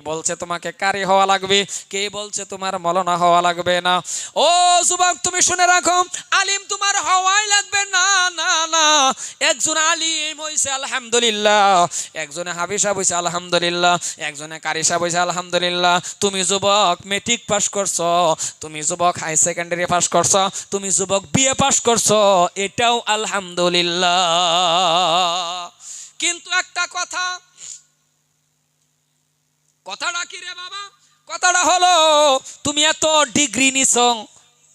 বলছে তোমাকে কারি হওয়া লাগবে, কে বলছে তোমার মৌলানা হওয়া লাগবে না। ও যুবক তুমি শুনে রাখো, আলিম তোমার হওয়াই লাগবে না, না না। একজন আলিম হইছে আলহামদুলিল্লাহ, একজনে হাফেজ সাহেব হইছে আলহামদুলিল্লাহ, একজনে কারি সাহেব হইছে আলহামদুলিল্লাহ। তুমি যুবক মেট্রিক পাস করছো, তুমি যুবক হাই সেকেন্ডারি পাস করছো, তুমি যুবক বিএ পাস করছো, এটাও আলহামদুলিল্লাহ। কিন্তু একটা কথা, কথাটা কি রে বাবা? কথাটা হলো তুমি এত ডিগ্রি নিছো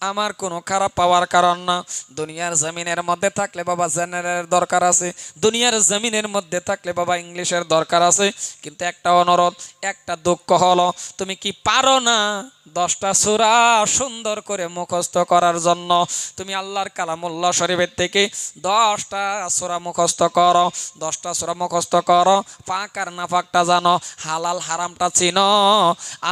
আমার কোনো খারাপ পাওয়ার কারণ না। দুনিয়ার জমিনের মধ্যে থাকলে বাবা জেনারেলের দরকার আছে, দুনিয়ার জমিনের মধ্যে থাকলে বাবা ইংলিশের দরকার আছে। কিন্তু একটা অনুরোধ, একটা দুঃখ হলো তুমি কি পারো না 10টা সূরা সুন্দর করে মুখস্থ করার জন্য? তুমি আল্লাহর কালামুল্লাহ শরীফের থেকে 10টা সূরা মুখস্থ করো, 10টা সূরা মুখস্থ করো, পাক আর নাফাকটা জানো, হালাল হারামটা চিনো,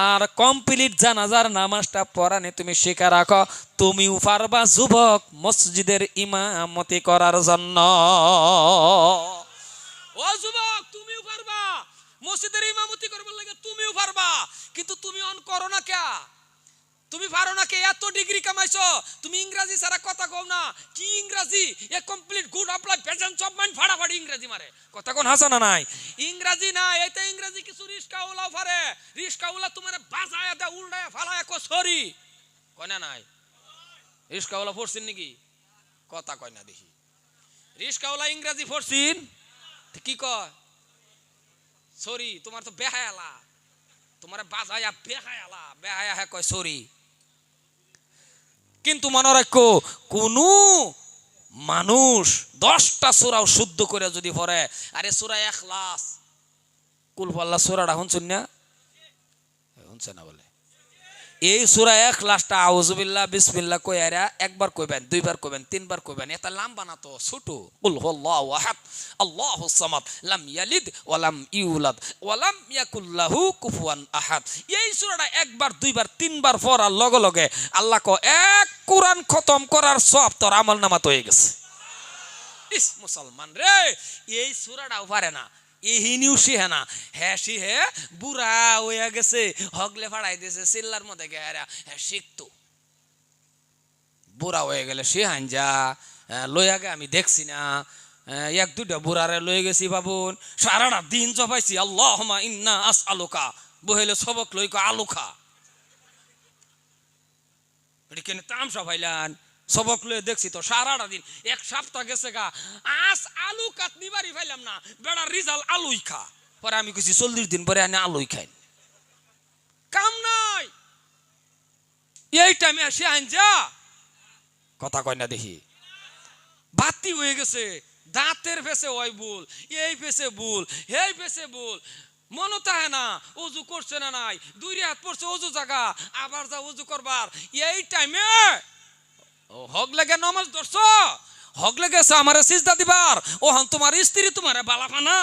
আর কমপ্লিট জানাজার নামাজটা পড়ানি তুমি শিখে রাখো, তুমিও পারবা যুবক মসজিদের ইমামতি করার জন্য। ও যুবক তুমিও পারবা মসজিদের ইমামতি করবার লাগে, তুমিও পারবা। কিন্তু তুমি অন করো না কে? তুমি পারো না কে? এত ডিগ্রি কামাইছো, তুমি ইংরেজি ছাড়া কথা কও না। কি ইংরেজি? এ complete good apply present of mind ফাড়াফাড়ি ইংরেজি মারে। কথা কোন হাসানা নাই? ইংরেজি না, এইতে ইংরেজি কিছু রিস্কাওয়ালাও পারে। রিস্কাওয়ালা তোমারে বাজায়া দে, উল্টায়া ফালায়া কো সরি কয় না নাই? রিস্কাওয়ালা পড়ছেন নাকি? কথা কয় না দেখি। রিস্কাওয়ালা ইংরেজি পড়ছেন কি কয়? সরি। তোমার তো বেহায়ালা, তোমার বাজায়া বেহায়ালা, বেহায়া হ্যাঁ কয় সরি। কিন্তু মনে রাখো, কোন মানুষ 10টা সূরাও শুদ্ধ করে যদি পড়ে, আরে সূরা ইখলাস কুল আল্লাহ সূরাটা শুনছেন না? শুনছেন না বলে? এই সূরা ইখলাসটা আউযুবিল্লাহ বিসমিল্লাহ কইরা একবার কইবেন, দুইবার কইবেন, তিনবার কইবেন। এটা লম্বা না তো, ছোট। কুল হুয়াল্লাহু আহাদ আল্লাহুস সামাদ লাম ইয়ালিদ ওয়া লাম ইউলাদ ওয়া লাম ইয়াকুল লাহু কুফুয়ান আহাদ। এই সূরাটা একবার, দুইবার, তিনবার পড়ার লগে লগে আল্লাহ কো এক কোরআন খতম করার সওয়াব তোর আমলনামাতে হয়ে গেছে। ইস মুসলমান রে, এই সূরাটাও পারে না, এহিনিও শিহে না। হ্যাঁ শিহে বুড়া হইয়া গেছে, হগলে ফাড়াই দিয়েছে সিল্লার মধ্যে গেরা। হ্যাঁ শিখতো, বুড়া হয়ে গেলে সে হাঞ্জা লইয়া গে আমি দেখছি না। এক দুইটা বুড়ারে লয়ে গেছি বাবুন, সারাটা দিন জপাইছি আল্লাহুম্মা ইন্না আসআলুকা, বহেলে সবক লই কো আলু খা। এটি কেন তামসা ভাইলান? সবক লয়ে দেখছি তো সারাটা দিন, এক সপ্তাহ গেছে গা, আস আলু কাটনি বাড়ি পাইলাম না, বেড়া রিজাল আলুই খা। পরে আমি কইছি 40 দিন পরে আনে আলুই খাই, কাম নাই। এই টাইমে আসে আনজা কথা কয় না দেখি। বাতি হয়ে গেছে, দাঁতের ফেসে ওই ভুল, এই ফেসে ভুল, এই ফেসে ভুল, মনে তাহে না অজু করছে না নাই, 2 হাত পড়ছে অজু জায়গা, আবার যা অজু করবার। এই টাইমে হক লাগে নমাজ ধরছ, হক লেগেছে আমারে সিজদা দিবার, ও হন তোমার স্ত্রী তোমারে বালাফানা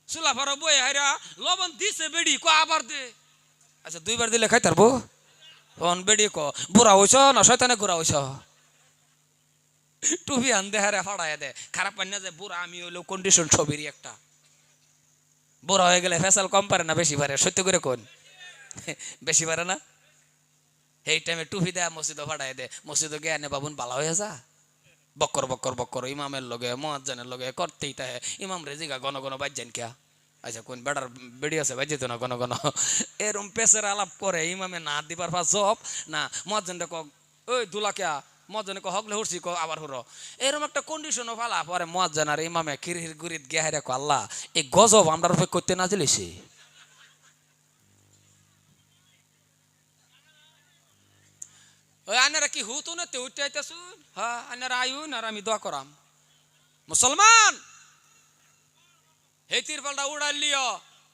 চুলা ফার বই হাইরা লবণ দিছে বেড়ি কো আবার দে। আচ্ছা 2বার দিলে খাই তারবো? তখন বেড়ি ক বুড়া হইছ না শয়তানে গুড়া হইছ? টুপি আন দে হারে ফাড়ায় দে। খারাপ পাই না যে বুড়া আমি হইলেও কন্ডিশন ছবিরই একটা। বুড়া হয়ে গেলে ফেসাল কম পারে না বেশি পারে? সত্য করে কোন বেশি পারে না? এই টাইমে টুপি দেয়া মসজিদে ফাড়ায় দে, মসজিদে গিয়ে আনে বাবুন বালা হয়ে যা। বক্কর বক্কর বক্কর ইমামের লগে মুয়াজ্জিনের লগে করতেই তাহে। ইমাম রেজিগা ঘন ঘন বাজ্জান কিয়া? আচ্ছা কোন বেড়ার বেড়ি আছে বাজ্যিত না ঘন ঘন, এরম পেশের আলাপ করে ইমামে না দিবার পা জব না। মুয়াজ্জিনটা ক ওই দুলা কিয়া? মুয়াজ্জিনে ক হগলে হুরছি ক আবার হুর। এরম একটা কন্ডিশনও ফালা পরে মুয়াজ্জিন আর ইমামে কিরহির গুরিত গেহারে ক আল্লাহ এই গজব আমরার উপর করতে না দিলেছি। ওই আনারা কি হুতো না তে উঠতে আইতাছুন? হ্যাঁ আনারা আইউন আর আমি দোয়া করাম। মুসলমান হে তিরপালটা উড়াই লিও,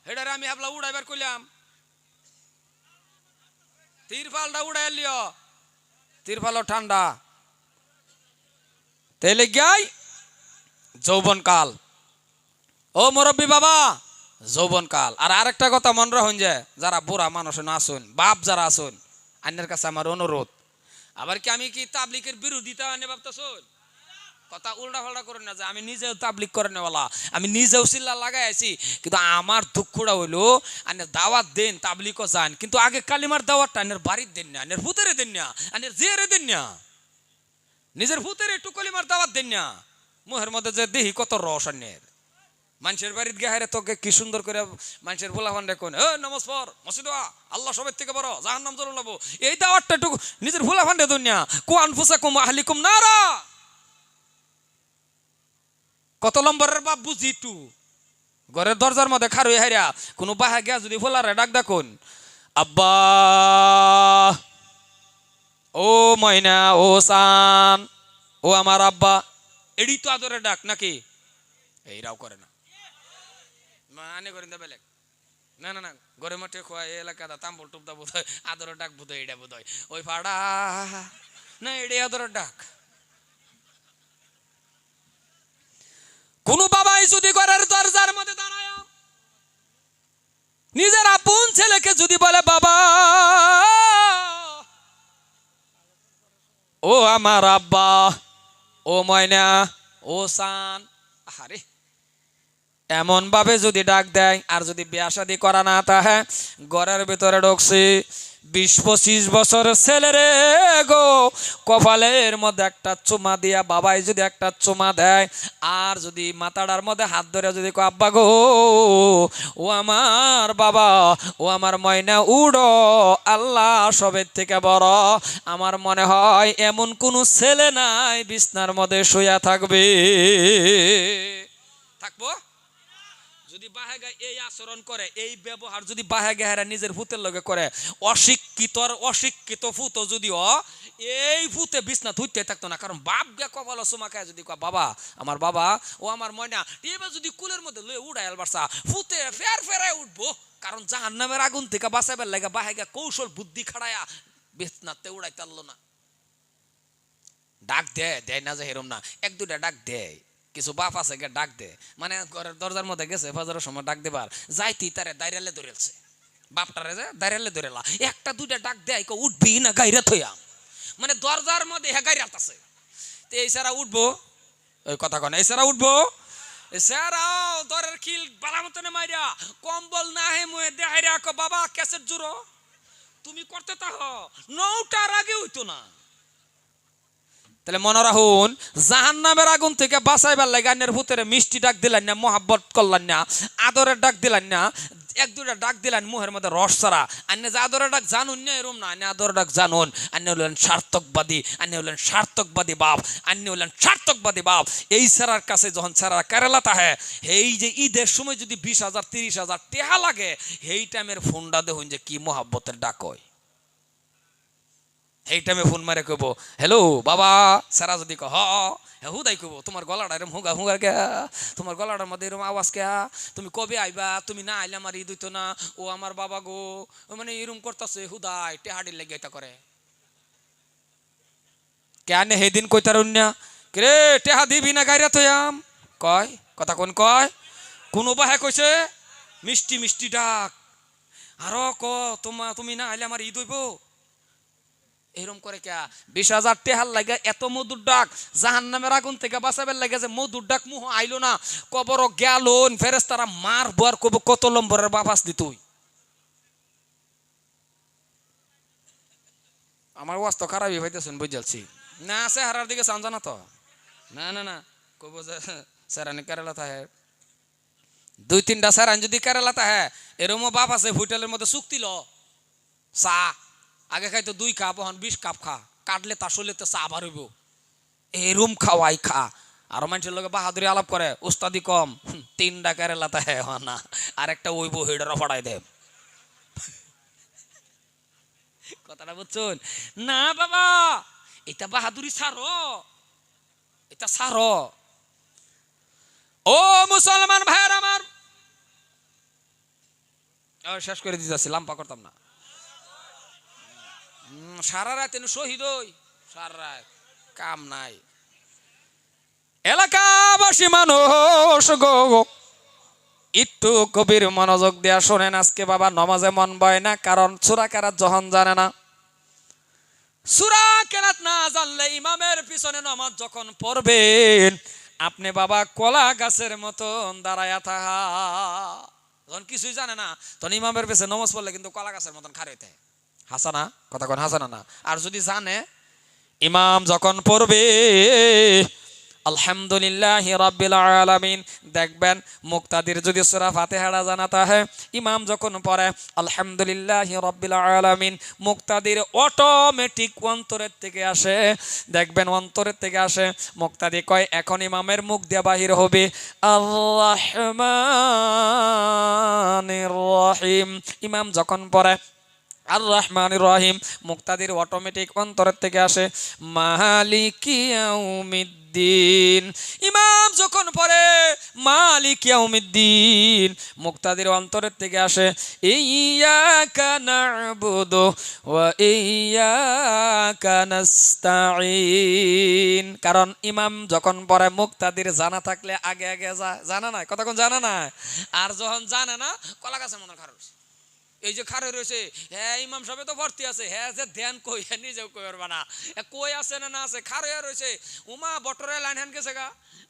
হেডারে আমি হাবলা উড়াইবার কইলাম। তিরপালটা উড়াই লিও, তিরপালও ঠান্ডা। তেলে গাই যৌবন কাল, ও মুরব্বী বাবা যৌবন কাল। আর আরেকটা কথা মনে রাখুন যে যারা বুড়া মানুষ না আসুন, বাপ যারা আসুন, আন্যের কাছে আমার অনুরোধ, আবার কি আমি কি তাবলিগের বিরোধিতা আনে ভাবতেছুন? কথা উল্টা পাল্টা করে না যে আমি নিজেও তাবলিগ করে নেওয়ালা, আমি নিজেও চিল্লা লাগাই আছি, কিন্তু আমার দুঃখটা হইলো আনের দাওয়াত দেন তাবলিগও যান, কিন্তু আগে কালিমার দাওয়াতটা আনের বাড়ির দেন না, আনের ভূতেরে দেন না, আনের জিয়ারে দেন না, নিজের ভূতের একটু কলিমার দাওয়াত দেন না। মুহের মধ্যে যে দেহি কত রস আনের, মানুষের বাড়িতে গিয়ে হারে তোকে কি সুন্দর করে মানুষের বলাফান রেখুন, এ নমস পর মসজিদ আল্লাহ সবের থেকে বড় জাহান্নাম জ্বলন লাবো, এই দাওয়াতটা একটু নিজের ভুলাফান রে দুনিয়া কু আনফুসাকুম আহলিকুম নারা। কত নম্বরের বাপ বুঝি একটু ঘরের দরজার মধ্যে খারুই হাইরা কোনো বাহা গিয়া যদি ফোলারে ডাক ডাকুন, আব্বা ও ময়না ও সান ও আমার আব্বা, এডি তো আদরে ডাক নাকি? এইরাও করে না, মানে করেন দা বেলেগ না না না, ঘরে মাঠে খোয়া এই এলাকাটা তাম্বল টুপদা বোধ হয় আদরের ডাক বোধ হয়, এটা বোধ হয় ওই ফাড়া না, এটাই আদরের ডাক। কোন বাবাই যদি ঘরের দরজার মধ্যে দাঁড়ায় নিজের আপন ছেলেকে যদি বলে বাবা ও আমার আব্বা ও ময়না ও সান, আরে এমন ভাবে যদি ডাক দেয়, আর যদি বিয়া শাদী করা না তাহে ঘরের ভিতরে ঢুকছি 20-25 বছরের ছেলে রে গো, কপালের মধ্যে একটা চুমা দিয়া বাবাই যদি একটা চুমা দেয়, আর যদি মাথাটার মধ্যে হাত ধরে যদি কো আব্বা গো ও আমার বাবা ও আমার ময়না উড়ো আল্লাহ সবের থেকে বড়, আমার মনে হয় এমন কোন ছেলে নাই বিছনার মধ্যে শুয়া থাকবে, থাকবো। যদি বাহেগা এই আচরণ করে, এই ব্যবহার যদি বাহেগা হেরা নিজের ভূতের লগে করে, অশিক্ষিত ভূত যদিও এই ভূতে বিছনা ধুইতে থাকতো না, কারণ বাপ গা কপাল চুমা খায় যদি কয় বাবা আমার বাবা ও আমার ময়না, এবার যদি কুলের মধ্যে লয়ে উড়াই আলবারসা ভূতে ফেরায় উঠবো, কারণ জাহান্নামের আগুন থেকে বাঁচাবার লাগে বাহেগা কৌশল বুদ্ধি খাড়ায়া বিছনাতে উড়াই তারলো না। ডাক দেয় না যে হেরম না, 1-2টা ডাক দেয়, কিছু বাপ আছে গে ডাক দে, মানে ঘরের দরজার মধ্যে গেছে ফজরের সময় ডাক দেবার যাইতি তারে দাইরালে ধরেছে, বাপটারে যে দাইরালে ধরেলা 1-2টা ডাক দেয় কো উঠবি না গাইরা থইয়া, মানে দরজার মধ্যে হ্যাঁ গাইরাত আছে, তো এই সারা উঠবো, ওই কথা কন এই সারা উঠবো, সারাও দরের খিল বালা মতনে মাইরা কম্বল না হে মুয়ে দেহাইরা কো বাবা ক্যাসেট জুড়ো, তুমি করতে তাহ 9টার আগে হইতো না। তাহলে মনে রাখুন জাহান্নামের আগুন থেকে বাঁচাইবার লাগে আন্যের ভূতের মিষ্টি ডাক দিলেন না, মহাব্বত করলেন না, আদরের ডাক দিলেন না, 1-2টা ডাক দিলেন মুহের মধ্যে রস ছাড়া, আন্যে যে আদরের ডাক জানুন না এরম না, আন্যে আদরের ডাক জানুন, আন্যে হলেন সার্থকবাদী, আন্যে হলেন সার্থকবাদী বাপ, আন্যে হলেন সার্থকবাদী বাপ। এই ছাড়ার কাছে যখন ছাড়া কেরালা তাহে এই যে ঈদের সময় যদি 20,000-30,000 টেহা লাগে, এই টাইমের ফোনটা দেখুন যে কি মহাব্বতের ডাক হয়, এই টাইমে ফোন মারে কইব হ্যালো বাবা, সারা যদি হ হুদাই কইব তোমার গলাটা এরম হুগা হুগার কে, তোমার গলাটার মধ্যে এরম আওয়াজ কে, তুমি কবে আইবা, তুমি না আইলে আমার ঈদ হইতো না, ও আমার বাবা গো, মানে এরম করতেছে হুদাই টেহাডির লেগে এটা করে, কেন সেদিন কইতার না রে টেহা দিবি না গাইরা থইয়াম, কয় কথা কোন কয় কোন বাহে কইছে মিষ্টি মিষ্টি ডাক, আরো ক তুমি না আইলে আমার ঈদ হইব, এরম করে কে 20,000 টেহার লাগে এত মধুর ডাক, জাহান্নামের আগুন থেকে বাঁচাবার লাগে যে মধুর ডাক মুহ আইলো না, কবর গেল ফেরেশতারা মার বার কব কত নম্বরের বাপাস দি তুই, আমার ওয়াজ তো খারাপই হইতেছেন বুঝালছি না, চেহারার দিকে চান জানা তো না না না, কব যে সেরানি কেরালা থাকে 2-3টা সেরান যদি কেরালা থাকে, এরমও বাপ আছে হোটেলের মধ্যে চুক্তি ল চা আগে খাইতো 2 কাপ এখন 20 কাপ খা, কাটলে তা শরীরে চা আবার হইব, এরম খাওয়াই খা, আর মানুষের লোকে বাহাদুরি আলাপ করে উস্তাদি কম, 3টা কেরালা তাহে না, আর একটা ওইব হেডারও ফড়াই দেব, কথাটা বুঝছেন না বাবা, এটা বাহাদুরি ছাড়ো, এটা ছাড়ো। ও মুসলমান ভাইয়ের আমার, শেষ করে দিতে যাচ্ছি, লাম্পা করতাম না, সারা রাত শহীদ হই, সারা রাত কাম নাই, এলাকাবাসী মানুষ গো একটু কবির মনোযোগ দেয়া শোনেন, আজকে বাবা নমাজে মন বয় না, কারণ চোরা কারা যখন জানে না, সূরা কেরাত না জানলে ইমামের পিছনে নামাজ যখন পড়বেন আপনি বাবা কলা গাছের মতন দাঁড়ায়া থাকা, যখন কিছুই জানে না তখন ইমামের পিছনে নামাজ পড়লে কিন্তু কলা গাছের মতন খাড়া হইতে হাসানা কথা কোন হাসানা না। আর যদি জানে ইমাম যখন পড়বে আলহামদুলিল্লাহি রাব্বিল আলামিন, দেখবেন মুক্তাদির যদি সূরা ফাতিহাটা জানাতা হয় ইমাম যখন পড়ে আলহামদুলিল্লাহি রাব্বিল আলামিন, মুক্তাদির অটোমেটিক অন্তরের থেকে আসে, দেখবেন অন্তরের থেকে আসে। মুক্তাদি কয় এখন ইমামের মুখ দিয়ে বাহির হবে আর রহমানির রহিম, ইমাম যখন পড়ে আর রহমানির রহিম, মুক্তাদির অটোমেটিক অন্তরের থেকে আসে মালিকি ইয়াউমিদ্দিন, ইমাম যখন পড়ে মালিকি ইয়াউমিদ্দিন, মুক্তাদির অন্তরের থেকে আসে ইয়্যাকা না'বুদু ওয়া ইয়্যাকা নাস্তাঈন। কারণ ইমাম যখন পড়ে মুক্তাদির জানা থাকলে আগে আগে জানা নাই, কতক্ষণ জানা নাই, আর যখন জানে না কলা গাছের মতন খারাপ। এই যে খারে রয়েছে হ্যাঁ ইমাম সাহেব তো ভর্তি আছে, হ্যাঁ যে ধ্যান কই নিজেও কই পারবা না, কই আছে না আছে খারে রয়েছে। উমা বটরে লাইন হ্যান গেছে গা,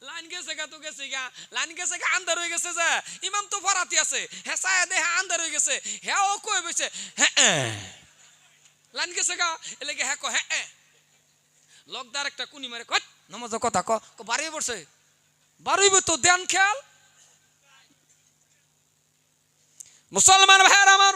লাইন গেছে গা, তো গেছে গা, লাইন গেছে গা, আন্ধার হয়ে গেছে যে ইমাম তো ফরাতি আছে, হ্যাঁ সায়া দে হ্যাঁ আন্ধার হয়ে গেছে, হ্যাঁ ও কই বসে হ্যাঁ লাইন গেছে গা, এলে হ্যাঁ কো হ্যাঁ লগদার একটা কুনি মারে কত নমাজ কথা ক বাড়িয়ে পড়ছে, বাড়িবে তো ধ্যান খেয়াল। মুসলমান ভাইয়ার আমার,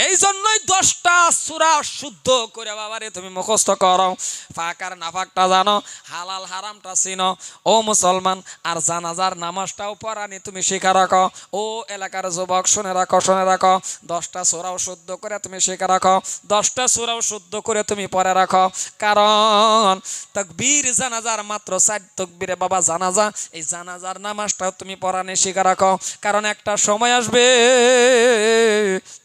এই জন্যই 10টা সূরা শুদ্ধ করে বাবারে তুমি মুখস্থ করো, ফাঁকার নাফাকটা জানো, হালাল হারামটা চিনো ও মুসলমান। আর জানাজার নামাজটাও পড়ানি তুমি শিখা রাখো, ও এলাকার যুবক শুনে রাখো, শুনে রাখো, 10টা সূরাও শুদ্ধ করে তুমি শিখা রাখো, 10টা সূরাও শুদ্ধ করে তুমি পড়ে রাখো। কারণ তাকবীর জানাজার মাত্র 4 তাকবীরে বাবা জানাজা, এই জানাজার নামাজটাও তুমি পড়ানি শিখা রাখো। কারণ একটা সময় আসবে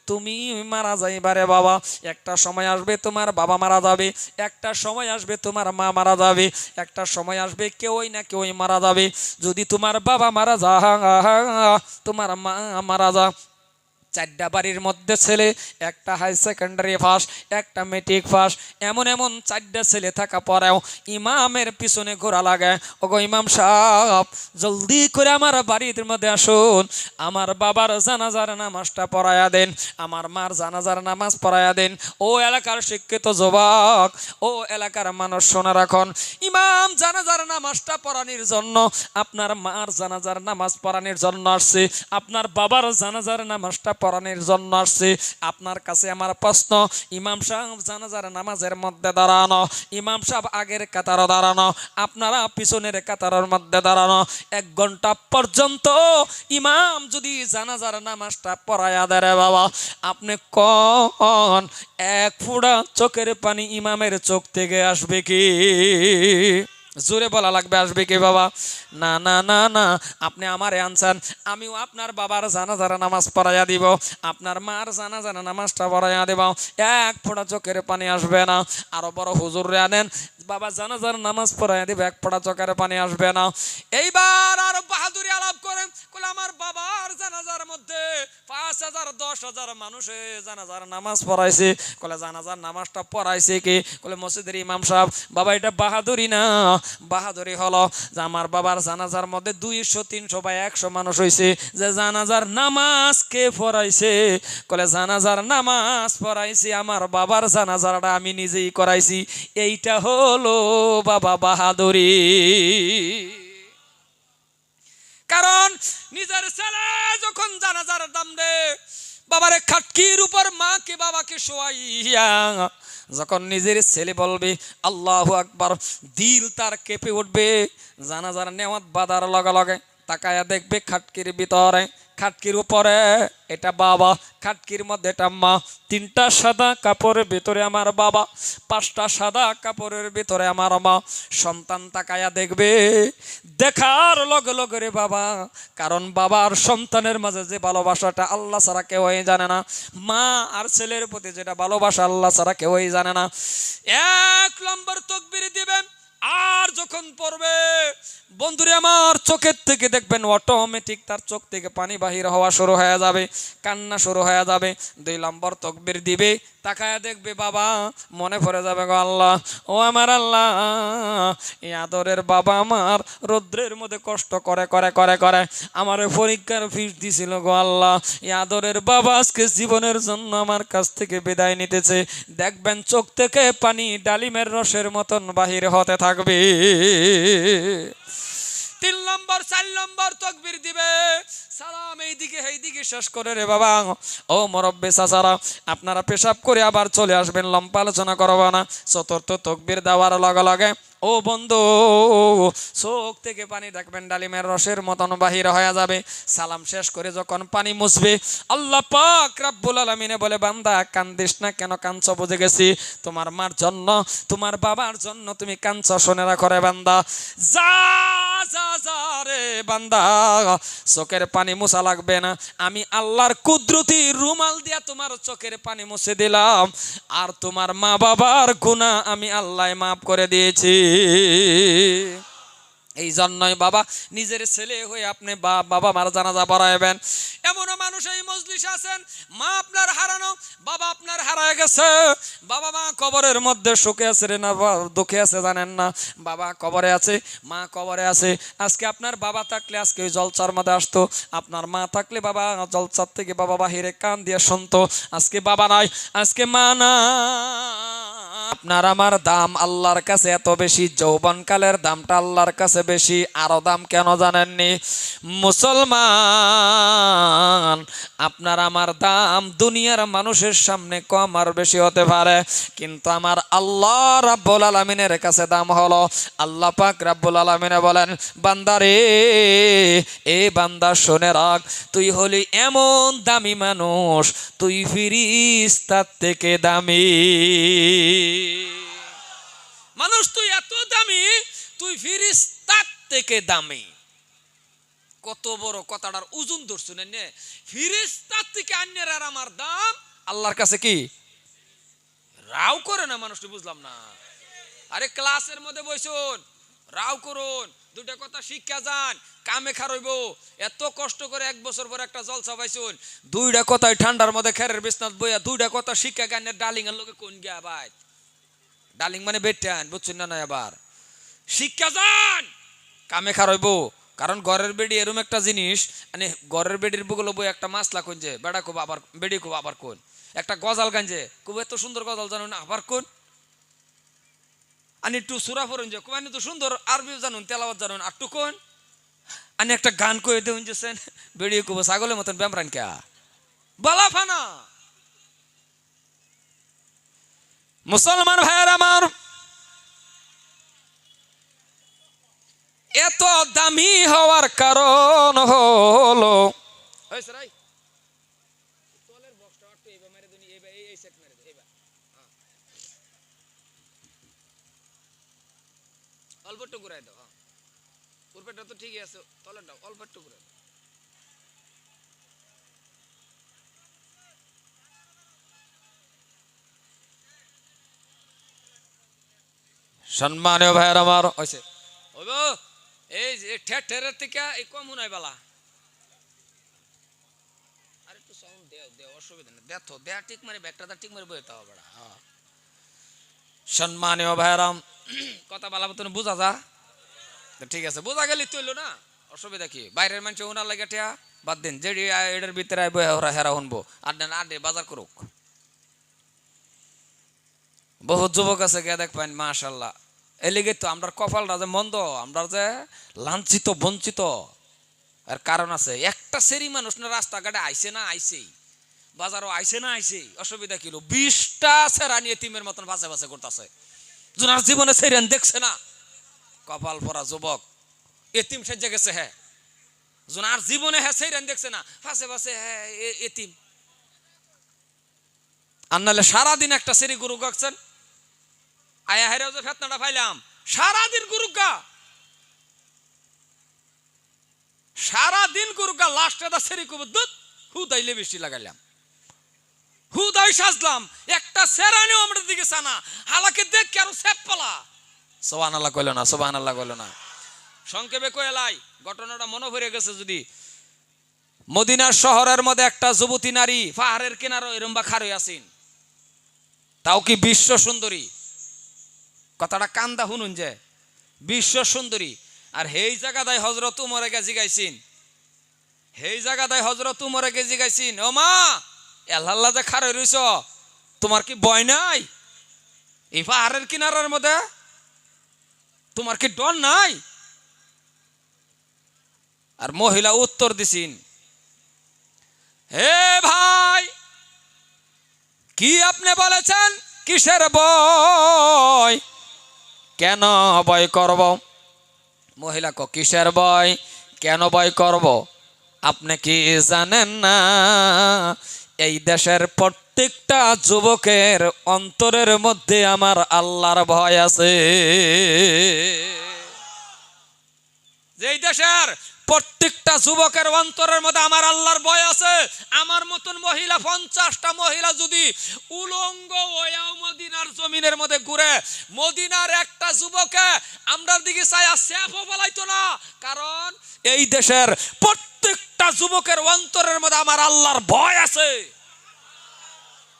তুমি মারা যাইবারে বাবা, একটা সময় আসবে তোমার বাবা মারা যাবে, একটা সময় আসবে তোমার মা মারা যাবে, একটা সময় আসবে কেউই না কেউই মারা যাবে। যদি তোমার বাবা মারা যা, তোমার মা মারা যা, 4টা বাড়ির মধ্যে ছেলে, একটা হাই সেকেন্ডারি ফার্স্ট, একটা মেট্রিক ফার্স্ট, এমন এমন 4টা ছেলে থাকা পরেও ইমামের পিছনে ঘোরা লাগে, ওগো ইমাম সাহেব জলদি করে আমার বাড়ির মধ্যে আসুন, আমার বাবার জানাজার নামাজটা পড়ায়া দেন, আমার মার জানাজার নামাজ পড়ায়া দেন। ও এলাকার শিক্ষিত যুবক, ও এলাকার মানুষ শোনা রাখুন, ইমাম জানাজার নামাজটা পড়ানোর জন্য, আপনার মার জানাজার নামাজ পড়ানোর জন্য আসছে, আপনার বাবার জানাজার নামাজটা পড়ানোর জন্য আসছে। আপনার কাছে আমার প্রশ্ন, ইমাম সাহেব জানাজার নামাজের মধ্যে দাঁড়ানো, ইমাম সাহেব আগের কাতারে দাঁড়ানো, আপনারা পিছনের কাতারের মধ্যে দাঁড়ানো, 1 ঘন্টা পর্যন্ত ইমাম যদি জানাজার নামাজটা পড়ায়া দেয় বাবা, আপনি কোন 1 ফোঁটা চোখের পানি ইমামের চোখ থেকে আসবে কি? জোরে বলা লাগবে, আসবে কি বাবা? না না না না, আপনি আমারে আনছেন, আমিও আপনার বাবার জানাজার নামাজ পড়াইয়া দিব, আপনার মার জানাজার নামাজটা পড়াইয়া দেব, 1 ফোঁটা চোখের পানি আসবে না। আরো বড় হুজুরে আনেন, বাবা জানাজার নামাজ পড়াইয়া দিবে, 1 ফোঁটা চোখের পানি আসবে না। এইবার আর বাহাদুরি আলাপ করেন, বলে আমার বাবার জানাজার মধ্যে 5,000 10,000 মানুষে জানাজার নামাজ পড়াইছে, বলে জানাজার নামাজটা পড়াইছে কি? বলে মসজিদের ইমাম সাহেব। বাবা এটা বাহাদুরি না, বাহাদুরি হলো যে আমার বাবার জানাজার মধ্যে 200 300 বা 100 মানুষ হয়েছে, যে জানাজার নামাজ কে পড়াইছে? বলে জানাজার নামাজ পড়াইছি আমার বাবার জানাজারটা আমি নিজেই করাইছি। এইটা হলো বাবা বাহাদুরি। কারণ নিজের ছেলে যখন জানাজার দাম দে, বাবারে খাটকির উপর মাকে বাবাকে শোয়াইয়া যখন নিজের ছেলে বলবে আল্লাহু আকবার, দিল তার কেঁপে উঠবে। জানাজার নেওয়াত বাদার লগে লগে তাকায়া দেখবে খাটকির ভিতরে, খাটকির উপরে এটা বাবা, খাটকির মধ্যে এটা মা, 3টা সাদা কাপড়ের ভিতরে আমার বাবা, 5টা সাদা কাপড়ের ভিতরে আমার মা। সন্তান তাকায়া দেখবে, দেখার লগে লগে রে বাবা, কারণ বাবার সন্তানের মাঝে যে ভালোবাসাটা আল্লাহ ছাড়া কেউই জানে না, মা আর ছেলের প্রতি যেটা ভালোবাসা আল্লাহ ছাড়া কেউই জানে না। 1 নম্বর তাকবীর দিবেন, আর যখন পড়বে বন্ধুরে আমার, চোখের থেকে দেখবেন অটোমেটিক তার চোখ থেকে পানি বাহির হওয়া শুরু হয়ে যাবে, কান্না শুরু হয়ে যাবে। 2 নম্বর তাকবীর দিবে, তাকায়া দেখবে বাবা, মনে পড়ে যাবে গো আল্লাহ, ও আমার আল্লাহ, এই আদরের বাবা আমার রৌদ্রের মধ্যে কষ্ট করে করে করে করে আমার পরীক্ষার ফিস দিছিল গো আল্লাহ, এই আদরের বাবা আজকে জীবনের জন্য আমার কাছ থেকে বিদায় নিতেছে। দেখবেন চোখ থেকে পানি ডালিমের রসের মতন বাহির হতে থাকবে। 3 নম্বর 4 নম্বর তাকবীর দিবে, সালাম এইদিকে এইদিকে শেষ করে রে বাবা, ও মুরব্বি চাচারা, আপনারা পেশাব করে আবার চলে আসবেন, লম্বা আলোচনা করব না। 4র্থ তাকবীর দেওয়ার লগে লগে ও বন্ধু, চোখ থেকে পানি দেখবেন ডালিমের রসের মতন বাহির হয়ে যাবে। সালাম শেষ করে যখন পানি মুছবে, আল্লাহ পাক রব্বুল আলামিনে বলে, বান্দা কান্দিস না কেন, কাঁদছ বুঝে গেছি, তোমার মার জন্য তোমার বাবার জন্য তুমি কাঁদছ, শুনে রাখো রে বান্দা, যা যা যা রে বান্দা, চোখের পানি মুছা লাগবে না, আমি আল্লাহর কুদরতি রুমাল দিয়া তোমার চোখের পানি মুছে দিলাম, আর তোমার মা বাবার গুনাহ আমি আল্লাহ মাফ করে দিয়েছি। এই জন্যই বাবা নিজের ছেলে হয়ে আপনি বাবা মার জানাজা পড়াইবেন। এমনও মানুষ এই মজলিসে আছেন, মা আপনার হারানো, বাবা আপনার হারায় গেছে, বাবা মা কবরের মধ্যে সুখে আছে রে না দুঃখে আছে জানেন না, বাবা কবরে আছে, মা কবরে আছে। আজকে আপনার বাবা থাকলে আজকে ওই জলসার মধ্যে আসতো, আপনার মা থাকলে বাবা জলসার থেকে বাবা বাহিরে কান দিয়ে শুনতো। আজকে বাবা নাই, আজকে মা না, আপনার আমার দাম আল্লাহর কাছে এত বেশি, যৌবনকালের দামটা আল্লাহর কাছে বেশি। আরো দাম কেন জানেননি মুসলমান? আপনার আমার দাম দুনিয়ার মানুষের সামনে কম আর বেশি হতে পারে, কিন্তু আমার আল্লাহ রাব্বুল আলামিনের কাছে দাম হলো, আল্লাহ পাক রাব্বুল আলামিনে বলেন, বান্দারে, এ বান্দা শুনে রাখ, তুই হলি এমন দামি মানুষ, তুই ফেরেশতার থেকে দামি মানুষ, তুই এত দামি, তুই ফেরেশতার থেকে দামি। কত বড় কথাটার ওজন ধরছো না, ফেরেশতার থেকে আন্যের আর আমার দাম আল্লাহর কাছে কি রাও করে না মানুষটি, বুঝলাম না। আরে ক্লাসের মধ্যে বসুন, রাও করুন, 2টা কথা শিক্ষা যান, কামে খারইব, এত কষ্ট করে 1 বছর পর একটা জলসা পাইছুন, 2টা কথাই ঠান্ডার মধ্যে খেরের বিছনাত বইয়া 2টা কথা শিক্ষা গানের ডালিং এর লোকে কোন গিয়া ভাই, ডালিং মানে বেটান, বুঝছেন না? আবার শিক্ষা যান, কামে খারইব। কারণ ঘরের বেডি এরম একটা জিনিস, মানে ঘরের বেডির বগুলো বই একটা মাসলা কোন যে বেড়া খুব আবার বেডি খুব আবার কোন একটা গজাল গাঞ্জে খুব এত সুন্দর গজাল জানুন না আবার কোন, আনি একটু সুরা পড়ুন যে খুব তো সুন্দর আরবি জানুন, তেলাওয়াত জানুন আর টু কোন, আনি একটা গান কয়ে দেউন যেছেন বেডি খুব ছাগলের মতন ব্যামরান কে বালা ফানা। মুসলমান ভাইয়ের আমার, এত দামি হওয়ার কারণ হলো, অল্প একটু ঘুরাই দাও, উপরটা তো ঠিকই আছে, তলেরটা অল্প একটু ঘুরাই দাও। সম্মানীয় ভাইয়ের আমার, হয়েছে এই যে ঠেরের থেকে এই কম নাই বালা, আর একটু সাউন্ড দেও, অসুবিধা নেই, দেখো দেয়া ঠিক মারে ব্যাগটা ঠিক মারে বইতে হবে। সম্মানীয় ভাইরাম, কথা বলা মতন বোঝা যা, ঠিক আছে, বোঝা গেলি তৈল না, অসুবিধা কি? বাইরের মানুষ ওনার লাগে টিয়া বাদ দিন, যে এটার ভিতরে হেরা শুনবো, আড্ডে বাজার করুক। বহু যুবক আছে কে দেখবেন মাশাআল্লাহ, এলিগে তো আমরা কপালটা যে মন্দ, আমরা যে লাঞ্ছিত বঞ্চিত, আর কারণ আছে, একটা সেরি মানুষ না রাস্তাঘাটে আইছে না আইছেই, বাজারও আইছে না আইছেই, অসুবিধা কিলো 20টা সেরা নিয়ে টিমের মতন বাসে বাসে করতেছে, জোনার জীবনে সেরেন দেখছে না। কপাল পরা যুবক, এতিম সেজে গেছে, হ্যাঁ জোনার জীবনে হ্যাঁ সেরেন দেখছে না, ফাঁসে ফাঁসে হ্যাঁ এতিম। আর নাহলে সারাদিন একটা সেরি গুরু গাচ্ছেন, আয়া হেরাও যে ফেতনাটা পাইলাম, সারাদিন গুরুগা, সারাদিন গুরুগা, লাস্টে দা সেরি কুব দুধ হুদাইলে বেশি লাগাইলাম, হুদাই সাজলাম, একটা সেরানিও আমাদের দিকে সানা, হালাকে দেখ আরো সেপ পালা। সুবহানাল্লাহ কইলো না, সুবহানাল্লাহ কইলো না। সংক্ষেপে কয়েলাই ঘটনাটা মনে পড়ে গেছে। যদি মদিনার শহরের মধ্যে একটা যুবতী নারী পাহাড়ের কিনারো এরম বা খারই আছেন, তাও কি বিশ্ব সুন্দরী, কথাটা কান্দা শুনুন যে বিশ্ব সুন্দরী। আর হেই জায়গায় হযরত উমরে গেছি গাইছিন, হেই জায়গায় হযরত উমরে গেছি গাইছিন, ও মা আল্লাহ যে খারই রইছ, তোমার কি ভয় নাই এই পাহাড়ের কিনারার মধ্যে? তোমার কি ডর নাই? আর মহিলা উত্তর দিছিন, হে ভাই কি আপনি বলেছেন, কিসের ভয়, কেন ভয় করব? মহিলা কো কিসের ভয়, কেন ভয় করব? আপনি কি জানেন না এই দেশের প্রত্যেকটা যুবকের অন্তরের মধ্যে আমার আল্লাহর ভয় আছে। এই দেশের প্রত্যেকটা যুবকের অন্তরের মধ্যে আমার আল্লাহর ভয় আছে। আমার মতন মহিলা 50টা মহিলা যদি উলঙ্গ হয়েও মদিনার জমিনের মধ্যে ঘুরে, মদিনার একটা যুবকে আমরার দিকে ছায়া সেফও বলাইতো না, কারণ এই দেশের প্রত্যেকটা যুবকের অন্তরের মধ্যে আমার আল্লাহর ভয় আছে।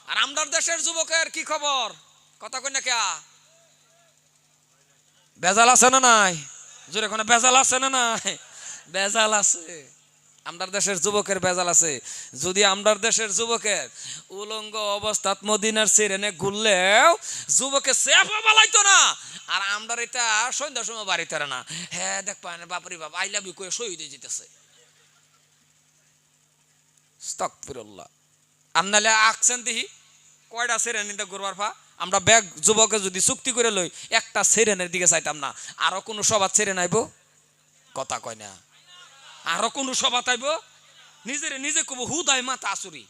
আর আমরার দেশের যুবকের কি খবর, কথা কই না কে? বেজাল আছে না নাই? জোরে কোন বেজাল আছে না নাই? বেজাল আছে, আমরার দেশের যুবকের বেজাল আছে। যদি আমরার দেশের যুবকের উলঙ্গ অবস্থাত মদিনার সিরেনে ঘুরলেও যুবকে সেফও বালাইতো না, আর আমরার এটা সন্ধ্যার সময় বাড়িতে না, হ্যাঁ দেখ পায় না, বাপরে বাপ আই লাভ ইউ কয়ে শহীদ হয়ে যেতেছে। আস্তাগফিরুল্লাহ। আপনারা আঁকছেন দেখি কয়টা সিরেনিতে ঘুরবার পা আমরা ব্যাগ যুবকে যদি চুক্তি করে লই, একটা সিরেনের দিকে চাইতাম না। আরো কোনো সভা ছেড়ে নাইব, কথা কয় না, আরো কোনো সভা তাইব নিজের নিজে কব হুদাই মাথা আসুরি,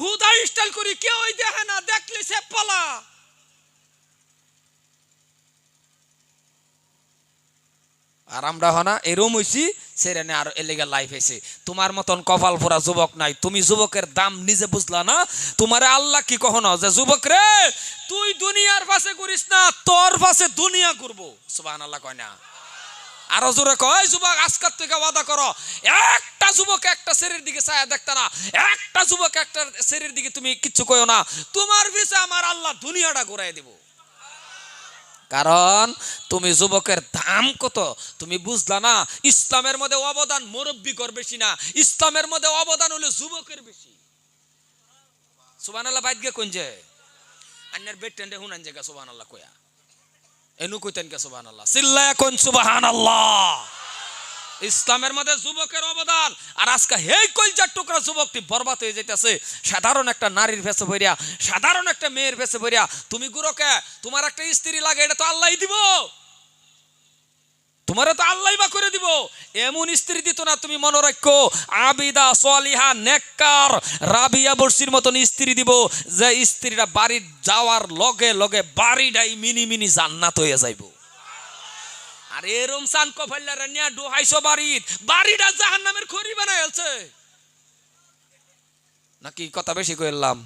হুদাই স্টাইল করি, কেউ দেখে না, দেখলে সে পালা। আর আমরা হনা এরম হইছি সেরেনে আর এলেগা লাইফ হয়েছে। তোমার মতন কপাল পোড়া যুবক নাই, তুমি যুবকের দাম নিজে বুঝলা না। তোমারে আল্লাহ কি কখনো যে যুবক রে তুই দুনিয়ার পাশে করিস না, তোর পাশে দুনিয়া করবো। সুবহানাল্লাহ কয় না? আরো জোরে কয়, যুবক আজকাল থেকে ওয়াদা করো একটা যুবক একটা শরীর দিকে ছায়া দেখতে না, একটা যুবক একটা শরীর দিকে তুমি কিচ্ছু কইও না, তোমার বিষয়ে আমার আল্লাহ দুনিয়াটা ঘুরাই দিব। কারণ তুমি যুবকের দাম কত তুমি বুঝলা না। ইসলামের মধ্যে অবদান মুরব্বিকর বেশি না, ইসলামের মধ্যে অবদান হলো যুবকের বেশি। সুবহানাল্লাহ। বাইত গে কোন যে আন্নার বেট টেন্ডে হুনান জায়গা সুবহানাল্লাহ কয়া এনু কইতেন কে সুবহানাল্লাহ, চিল্লায়া কোন সুবহানাল্লাহ। ইসলামের মধ্যে যুবকের অবদান। আর আজকে হেই কলজার টুকরা যুবকটি বরবাদ হয়ে যাইতেছে সাধারণ একটা নারীর ভেসে ভরিয়া, সাধারণ একটা মেয়ের ভেসে ভরিয়া। তুমি গুরুকে তোমার একটা স্ত্রী লাগে, এটা তো আল্লাহই দিব, তোমারে তো আল্লাহই বা করে দিব। এমন স্ত্রী দিত না, তুমি মনে রাখো আবিদা সালিহা নেককার রাবিয়া বর্ষির মতন স্ত্রী দিব, যে স্ত্রীরা বাড়ির যাওয়ার লগে লগে বাড়িটাই মিনি মিনি জান্নাত হয়ে যাইব। আর এরম সান কফাইলারে নিয়া ডোহাইছো বাড়িটা জাহান্নামের খড়ি বানাইছে নাকি? কথা বেশি কইলাম।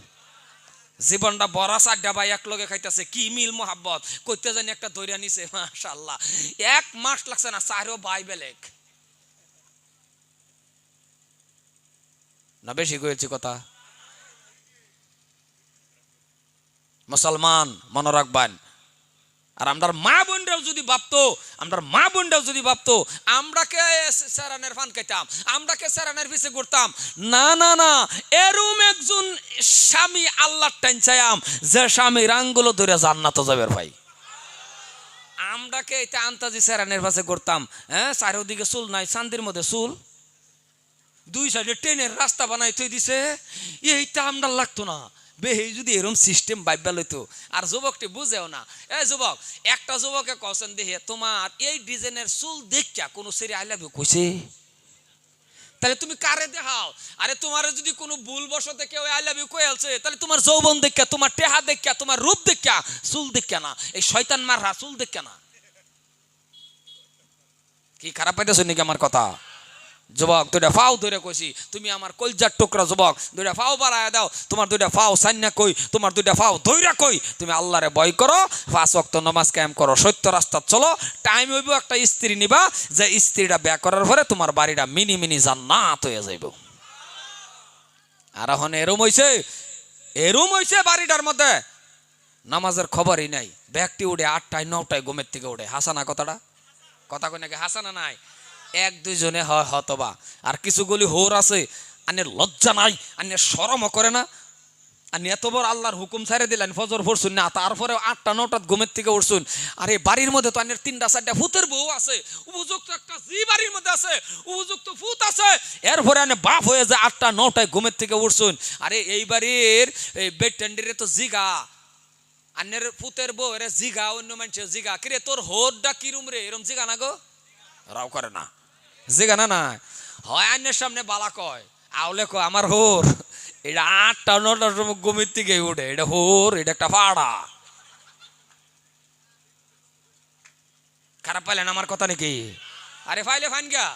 জীবনটা বড় চারটা ভাই এক লগে খাইতেছে, কি মিল মোহাব্বত কইতে জানি একটা দইরা নিছে, মাশাআল্লাহ। 1 মাস লাগছে না, চারও ভাই বেলেগ না? বেশি কইছি কথা? মুসলমান মনে রাখবেন। আর আমরার মা বোনরাও যদি ভাবতো, আমরার মা বোনরাও যদি ভাবতো আমরাকে সেরানের ফান খাইতাম, আমরাকে সেরানের পিছে ঘুরতাম, না না না, এরম একজন স্বামী আল্লাহ টাইন চাইয়াম যে স্বামীর আঙ্গুলো ধরে জান্নাতে যাবে ভাই। আমরাকে এটা আন্তাজি সেরানের পাশে ঘুরতাম, হ্যাঁ চারিদিকে চুল নাই, চান্দির মধ্যে চুল, 2 সাইডে ট্রেনের রাস্তা বানাই থই দিছে, এইটা আমরা লাগতো না। বেহে যদি এরম সিস্টেম বাইবা লইতো। আর যুবকটি বুঝেও না। এই যুবক, একটা যুবকে কছেন দেখে তোমার এই ডিজাইনের চুল দেখা কোনো সেরি আই লাভ ইউ কইছে, তাহলে তুমি কারে দেখাও? আরে তোমার যদি কোনো ভুল বশতে কেউ আই লাভ ইউ কইলছে, তাহলে তোমার যৌবন দেখা, তোমার টেহা দেখা, তোমার রূপ দেখা, চুল দেখা না, এই শয়তান মাররা চুল দেখা না। কি খারাপ পাইতেছ নাকি আমার কথা? যুবক দুইটা ফাও ধরে কইছি, তুমি আমার কলজার টুকরা যুবক, দুইটা ফাও বাড়ায় দাও, তোমার দুইটা ফাও সান্না কই, তোমার দুইটা ফাও ধইরা কই, তুমি আল্লাহরে ভয় করো, 5 ওয়াক্ত নামাজ কায়েম করো, সত্য রাস্তা চলো, টাইম হইব একটা স্ত্রী নিবা, যে স্ত্রীটা বিয়া করার পরে তোমার বাড়িটা মিনি মিনি জান্নাত হয়ে যাইব। আর এখন এরম হইছে বাড়িটার মধ্যে নামাজের খবরই নাই, ব্যক্তি উঠে 8টায় 9টায় ঘুমের থেকে উঠে। হাসানা কথাটা, কথা কই নাকি হাসানা নাই? 1-2 জনে হয় হতবা, আর কিছুগুলি হোর আছে আনের লজ্জা নাই, আনের শরমও করে না। আপনি এত বড় আল্লাহর হুকুম ছেড়ে দিলেন, ফজর পড়ছুন না, তারপরে 8টা 9টাত ঘুমের থেকে উঠছুন। আরে বাড়ির মধ্যে তো আনের 3টা 4টা ভূতের বউ আছে, উপযুক্ত একটা জি বাড়ির মধ্যে আছে, উপযুক্ত ভূত আছে, এরপরে আনে বাপ হয়ে যায় 8টা 9টায় ঘুমের থেকে উঠছুন। আরে এই বাড়ির এই বেটেন্ডিরে তো জিগা, আনের ভূতের বউ এর জিগা, অন্য মানুষের জিগা, কিরে তোর হোরটা কিরম রে, এরম জিগা না গো, রাও করে না জিগা না, না হয় আইনের সামনে বালা কয়, আউলে কয় আমার হোর, এটা 8টা 9টার সময় ঘুমের থেকে উঠে, এটা হোর, এটা একটা পাড়া। খারাপ পাইলেন আমার কথা নাকি? আরে ফাইলে ফাইন গা,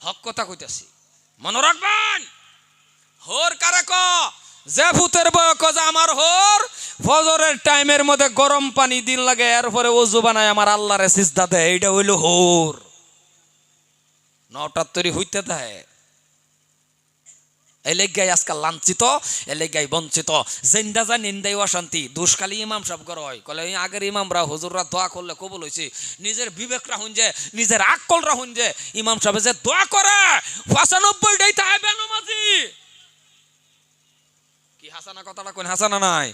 হক কথা কইতাছি, মনে রাখবেন। হোর কারে ক, যে ভূতের বয় ক যে আমার হোর ফজরের টাইমের মধ্যে গরম পানি দিন লাগে, এরপরে ওযু বানায় আমার আল্লাহরে সিজদা দেয়, এইটা হইল হোর। 9টার তৈরি হইতে দেয়, এলেগাই আজকাল লাঞ্ছিত, এলেগাই বঞ্চিত, জেন্দা যা নিন্দাই অশান্তি। দুষ্কালি ইমাম সব কর হয়, কলে আগের ইমামরা হুজুররা দোয়া করলে কবুল হয়েছে, নিজের বিবেক রাখুন যে, নিজের আকল রাখুন যে, ইমাম সাহেব যে দোয়া করে 95টাই তাই বেনামাজি। কি হাসানা কথাটা কোন হাসানা নাই?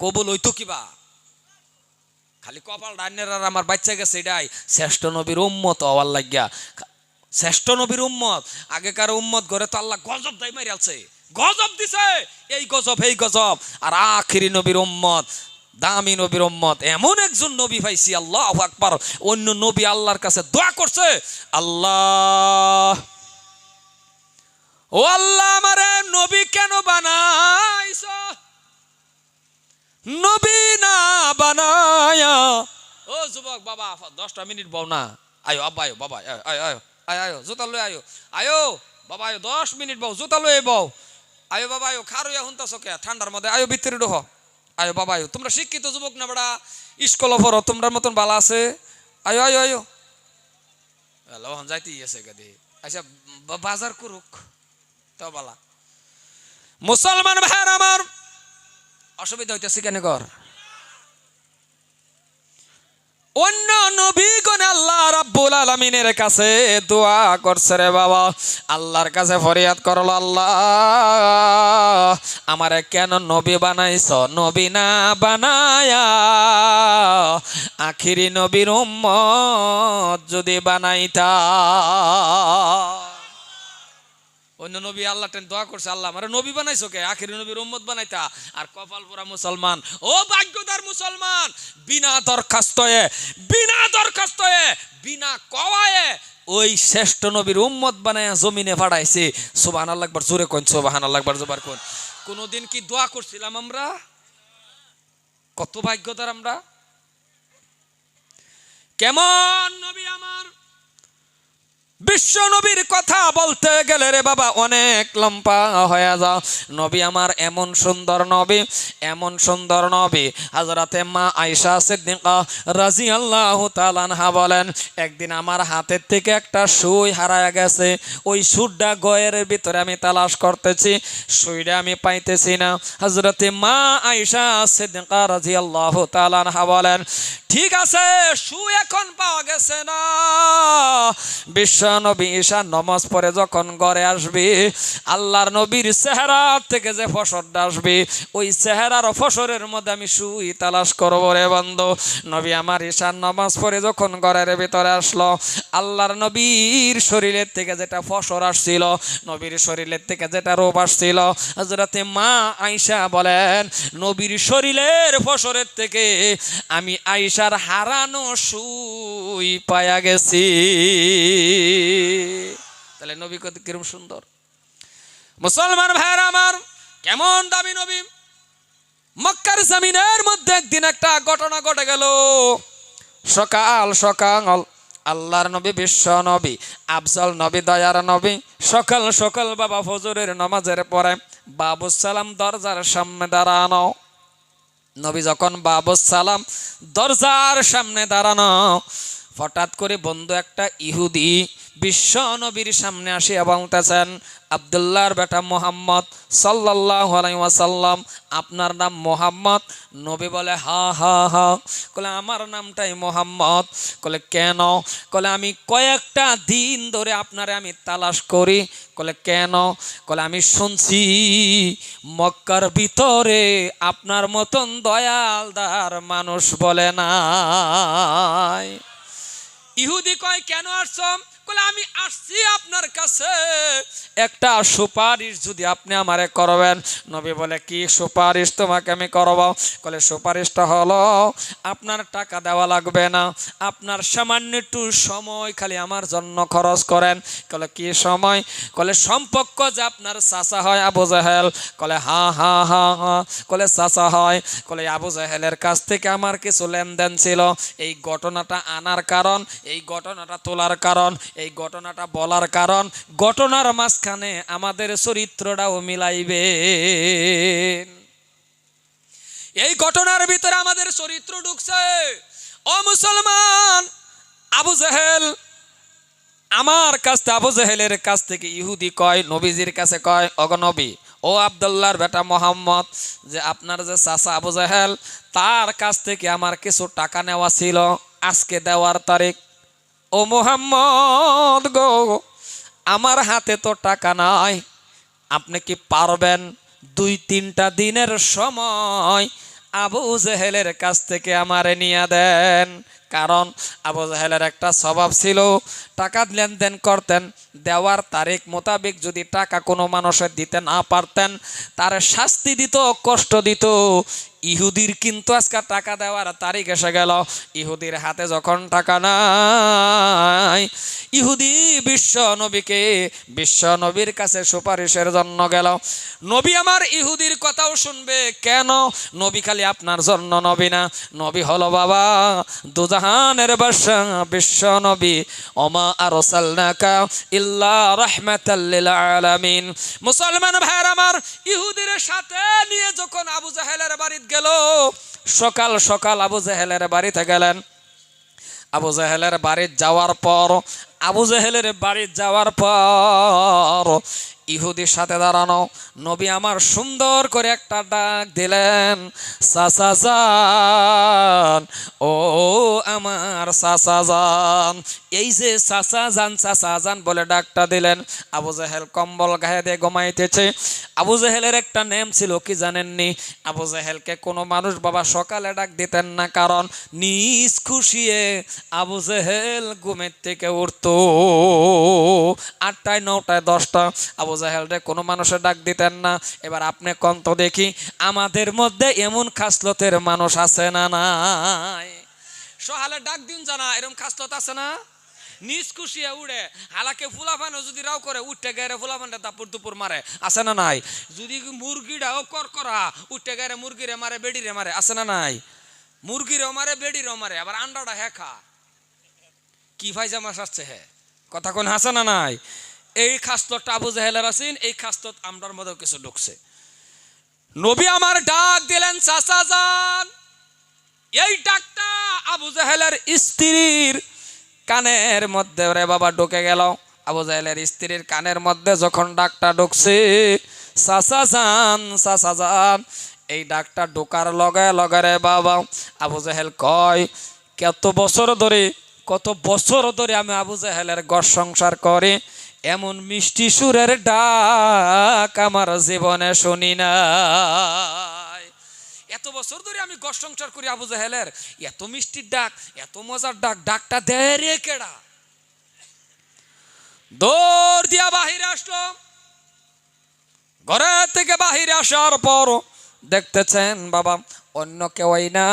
কবুল হইতো কিবা, খালি কপাল ডাইনের। আর আমার বাচ্চা গেছে এটাই শ্রেষ্ঠ নবীর উম্মত হওয়ার লাগিয়া, শ্রেষ্ঠ নবীর উম্মত। আগেকার উম্মত ঘরে তো আল্লাহ গজব দাই মারি আছে, গজব দিছে, এই গজব এই গজব। আর আখিরি নবীর উম্মত, দামি নবীর উম্মত, এমন একজন নবী পাইছি, আল্লাহু আকবার। অন্য নবী আল্লাহর কাছে দোয়া করছে, আল্লাহ ও আল্লাহ আমারে নবী কেন বানাইছ, নবী না বানায়া। ও যুবক বাবা 10টা মিনিট বও না, আয়ো আব্বা আয়ো, বাবা আয়ো আয়ো আয়ো আয়ো, জুতা লই আয়ো, আয়ো বাবা আয়ো, 10 মিনিট বও, জুতা লই বও, আয়ো বাবা আয়ো, খারুয়া হুনতাছ কে ঠান্ডার মধ্যে, আয়ো ভিতরে ঢোক, আয়ো বাবা আয়ো। তোমরা শিক্ষিত যুবক না বেড়া, স্কুল পড়ো, তোমরা মতন বালা আছে, আয়ো আয়ো আয়ো। লহন যাইতে আছে গাদি, আচ্ছা বাজার করুক তো বালা। মুসলমান ভাইয়ের আমার, অসুবিধা হইতেছে কেন কর? অন্য নবীগণ আল্লাহ রাব্বুল আলামিনের কাছে দোয়া করছে রে বাবা, আল্লাহর কাছে ফরিয়াদ করলো, আল্লাহ আমারে কেন নবী বানাইছ, নবী না বানায়া আখিরি নবীর উম্মত যদি বানাইতা। অন্য নবী আল্লাহ দোয়া করছে, আল্লাহ আমারে নবী বানাইছো কে, আখিরি নবীর উম্মত বানাইতা। আর কপাল পোড়া মুসলমান, ও ভাগ্যদার মুসলমান, বিনা দরখাস্তয়ে, বিনা দরখাস্তয়ে, বিনা কওয়ায়ে ওই শ্রেষ্ঠ নবীর উম্মত বানায়া জমিনে পাঠাইছে। সুবহানাল্লাহ একবার জোরে কোন, সুবহানাল্লাহ একবার জোরে কোন। কোনদিন কি দোয়া করছিলাম আমরা? কত ভাগ্যদার আমরা। কেমন নবী আমার, বিশ্ব নবীর কথা বলতে গেলে রে বাবা অনেক লম্বা হয়ে যাও। নবী আমার এমন সুন্দর নবী, এমন সুন্দর নবী। হযরতে মা আয়েশা সিদ্দিকা রাদিয়াল্লাহু তাআলা আনহা বলেন, একদিন আমার হাতের থেকে একটা সুই হারায় গেছে, ওই সুইটা গয়ের ভিতরে আমি তালাশ করতেছি, সুইটা আমি পাইতেছি না। হযরতে মা আয়েশা সিদ্দিকা রাদিয়াল্লাহু তাআলা আনহা বলেন, ঠিক আছে সুই এখন পাওয়া গেছে না, বিশ্ব নবী ঈশার নামাজ পড়ে যখন ঘরে আসবে, আল্লাহর নবীর চেহারা থেকে যে ফসরটা আসবে, ওই চেহারার ফসরের মধ্যে আমি সুই তালাশ করবো রে বন্ধু। নবী আমার ঈশার নামাজ পড়ে যখন ঘরের ভিতরে আসলো, আল্লাহর নবীর শরীরের থেকে যেটা ফসর আসছিল, নবীর শরীরের থেকে যেটা রূপ আসছিল, হযরতে মা আয়েশা বলেন, নবীর শরীরের ফসরের থেকে আমি আয়েশার হারানো সুই পায়া গেছি। তাহলে নবী কত কিরম সুন্দর। মুসলমান ভাইরা আমার, কেমন দামি নবী। মক্কার জমিনের মধ্যে একদিন একটা ঘটনা ঘটে গেল। সকাল সকাল আল্লাহর নবী, বিশ্ব নবী, আফজল নবী, দয়ার নবী। সকাল সকাল বাবা ফজরের নামাজের পরে বাবুস সালাম দরজার সামনে দাঁড়ানো। নবী যখন বাবুস সালাম দরজার সামনে দাঁড়ানো, হঠাৎ করে বন্ধু একটা ইহুদি বিশ্ব নবীর সামনে আসিয়া বলতেছেন, আব্দুল্লাহর বেটা মোহাম্মদ সাল্লাল্লাহু আলাইহি ওয়াসাল্লাম, আপনার নাম মোহাম্মদ? নবী বলে, হা হা হা। বলে, আমার নামটাই মোহাম্মদ। বলে, কেন? বলে, আমি কয়েকটা দিন ধরে আপনারে আমি তালাশ করি। বলে, কেন? বলে, আমি শুনছি মক্কার ভিতরে আপনার মতন দয়ালদার মানুষ বলে নাই। ইহুদি কয়, কেন আসছো? বলে, আমি আসছি আপনার কাছে একটা সুপারিশ যদি আপনি আমারে করবেন। নবী বলে, কি সুপারিশ তোমাকে আমি করব? বলে, সুপারিশটা হলো আপনার টাকা দেওয়া লাগবে না, আপনার সামান্য একটু সময় খালি আমার জন্য খরচ করেন। বলে, কি সময়? বলে, সম্পর্ক যে আপনার চাচা হয় আবু জাহেল। বলে, হা হা হা হা। বলে, চাচা হয়। বলে, আবু জাহেলের কাছ থেকে আমার কিছু লেনদেন ছিল। এই ঘটনাটা আনার কারণ, এই ঘটনাটা তোলার কারণ, এই ঘটনাটা বলার কারণ, ঘটনার মাঝখানে আমাদের চরিত্রটাও মিলাইবে। এই ঘটনার ভিতরে আমাদের চরিত্র ঢুকছে। ও মুসলমান, আবু জাহেল আমার কাছ থেকে, আবু জাহেলের কাছ থেকে ইহুদি কয়, নবীজির কাছে কয়, অগনবী, ও আব্দুল্লাহর বেটা মোহাম্মদ, যে আপনার যে চাচা আবু জাহেল, তার কাছ থেকে আমার কিছু টাকা নেওয়া ছিল, আজকে দেওয়ার তারিখ। ও মোহাম্মদ গো, আমার হাতে তো টাকা নাই, আপনি কি পারবেন 2-3টা দিনের সময় আবু জাহেলের কাছ থেকে আমারে নিয়ে দেন? কারণ আবু জাহেলের একটা স্বভাব ছিল, টাকা লেনদেন করতেন, দেওয়ার তারিখ মোতাবেক যদি টাকা কোনো মানুষের দিতে না পারতেন, তার শাস্তি দিত, কষ্ট দিত। ইহুদির কিন্তু আজকে টাকা দেওয়ার তারিখ এসে গেল, ইহুদির হাতে যখন টাকা নাই, ইহুদি বিশ্ব নবীকে, বিশ্ব নবীর কাছে সুপারিশের জন্য গেল। নবী আমার ইহুদির কথাও শুনবে কেন? নবী খালি আপনার জন্য নবী না, নবী হলো বাবা দুজাহানের বাদশা বিশ্ব নবী। ওমা আরসালনাকা ইল্লা রাহমাতাল লিল আলামিন। মুসলমান ভাইয়ের আমার, ইহুদির সাথে নিয়ে যখন আবু জাহেলের বাড়িতে গেল, সকাল সকাল আবু জাহেলের বাড়িতে গেলেন। আবু জাহেলের বাড়িতে যাওয়ার পর, আবু জাহেলের বাড়িতে যাওয়ার পর ইহুদির সাথে দাঁড়ানো, নবী আমার সুন্দর করে একটা ডাক দিলেন, চাচা যান, ও আমার চাচা যান। এই যে চাচা যান, চাচা যান বলে ডাকটা দিলেন। আবু জাহেল কম্বল গায়ে দিয়ে ঘুমাইতেছে। আবু জাহেলের একটা নেম ছিল, কি জানেননি? আবু জাহেলকে কোনো মানুষ বাবা সকালে ডাক দিতেন না, কারণ নিজ খুশিয়ে আবু জাহেল ঘুমের থেকে উঠতো 8টায় 9টায় 10টা। আবু জাহেলরে কোনো মানুষের ডাক দিতেন না। এবার আপনি কন্ত দেখি, আমাদের মধ্যে এমন খাসলতের মানুষ আছে না নাই? সহালে ডাক দিন জানা, এরকম খাসলত আছে না? নিজ খুশিয়ে উড়ে, হালাকে ফুলাফানো যদি রাও করে উঠতে গেলে ফুলাফানটা দাপুর দুপুর মারে, আছে না নাই? যদি মুরগিটাও কর করা উঠতে গেলে মুরগিরে মারে, বেডিরে মারে, আছে না নাই? মুরগিরেও মারে, বেডিরেও মারে, আবার আন্ডাটা হেখা কি ফাইজামা আসছে হে, কথা কোন হাসে না নাই? এই খাসলতটা আবু জাহেলের আছেন, এই খাসলত আমরার মধ্যেও কিছু ঢুকছে। নবী আমার ডাক দিলেন, চাচা যান। এই ডাকটা আবু জাহেলের স্ত্রীর কানের মধ্যে রে বাবা ঢুকে গেল। আবু জাহেলের স্ত্রীর কানের মধ্যে যখন ডাকটা ঢুকছে, চাচা যান, চাচা যান, এই ডাকটা ঢোকার লগে লগে রে বাবা আবু জাহেল কয়, কত বছর ধরে আমি আবু জাহেলের ঘর সংসার করি, এমন মিষ্টি সুরের ডাক আমার জীবনে শুনি না। এত বছর ধরে আমি ঘর সংসার করি, আবু জাহেলের এত মিষ্টির ডাক, এত মজার ডাক, ডাকটা দেয় রে কেডা? দৌড় দিয়া বাহিরে আসলো। ঘরের থেকে বাহিরে আসার পর দেখতেছেন বাবা অন্য কেউই না,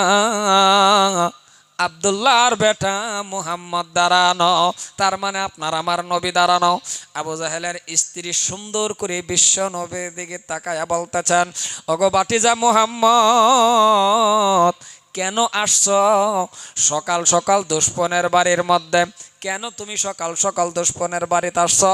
আব্দুল্লাহর বেটা মুহাম্মদ দাঁড়ানো। তার মানে আপনার আমার নবী দাঁড়ানো। আবু জাহেলের স্ত্রী সুন্দর করে বিশ্ব নবীর দিকে তাকায়া বলতেছেন, ওগো বাটিজা মুহাম্মদ, কেন আসছ সকাল সকাল দুশমনের বাড়ির মধ্যে? কেন তুমি সকাল সকাল দুশমনের বাড়িতে আসছো?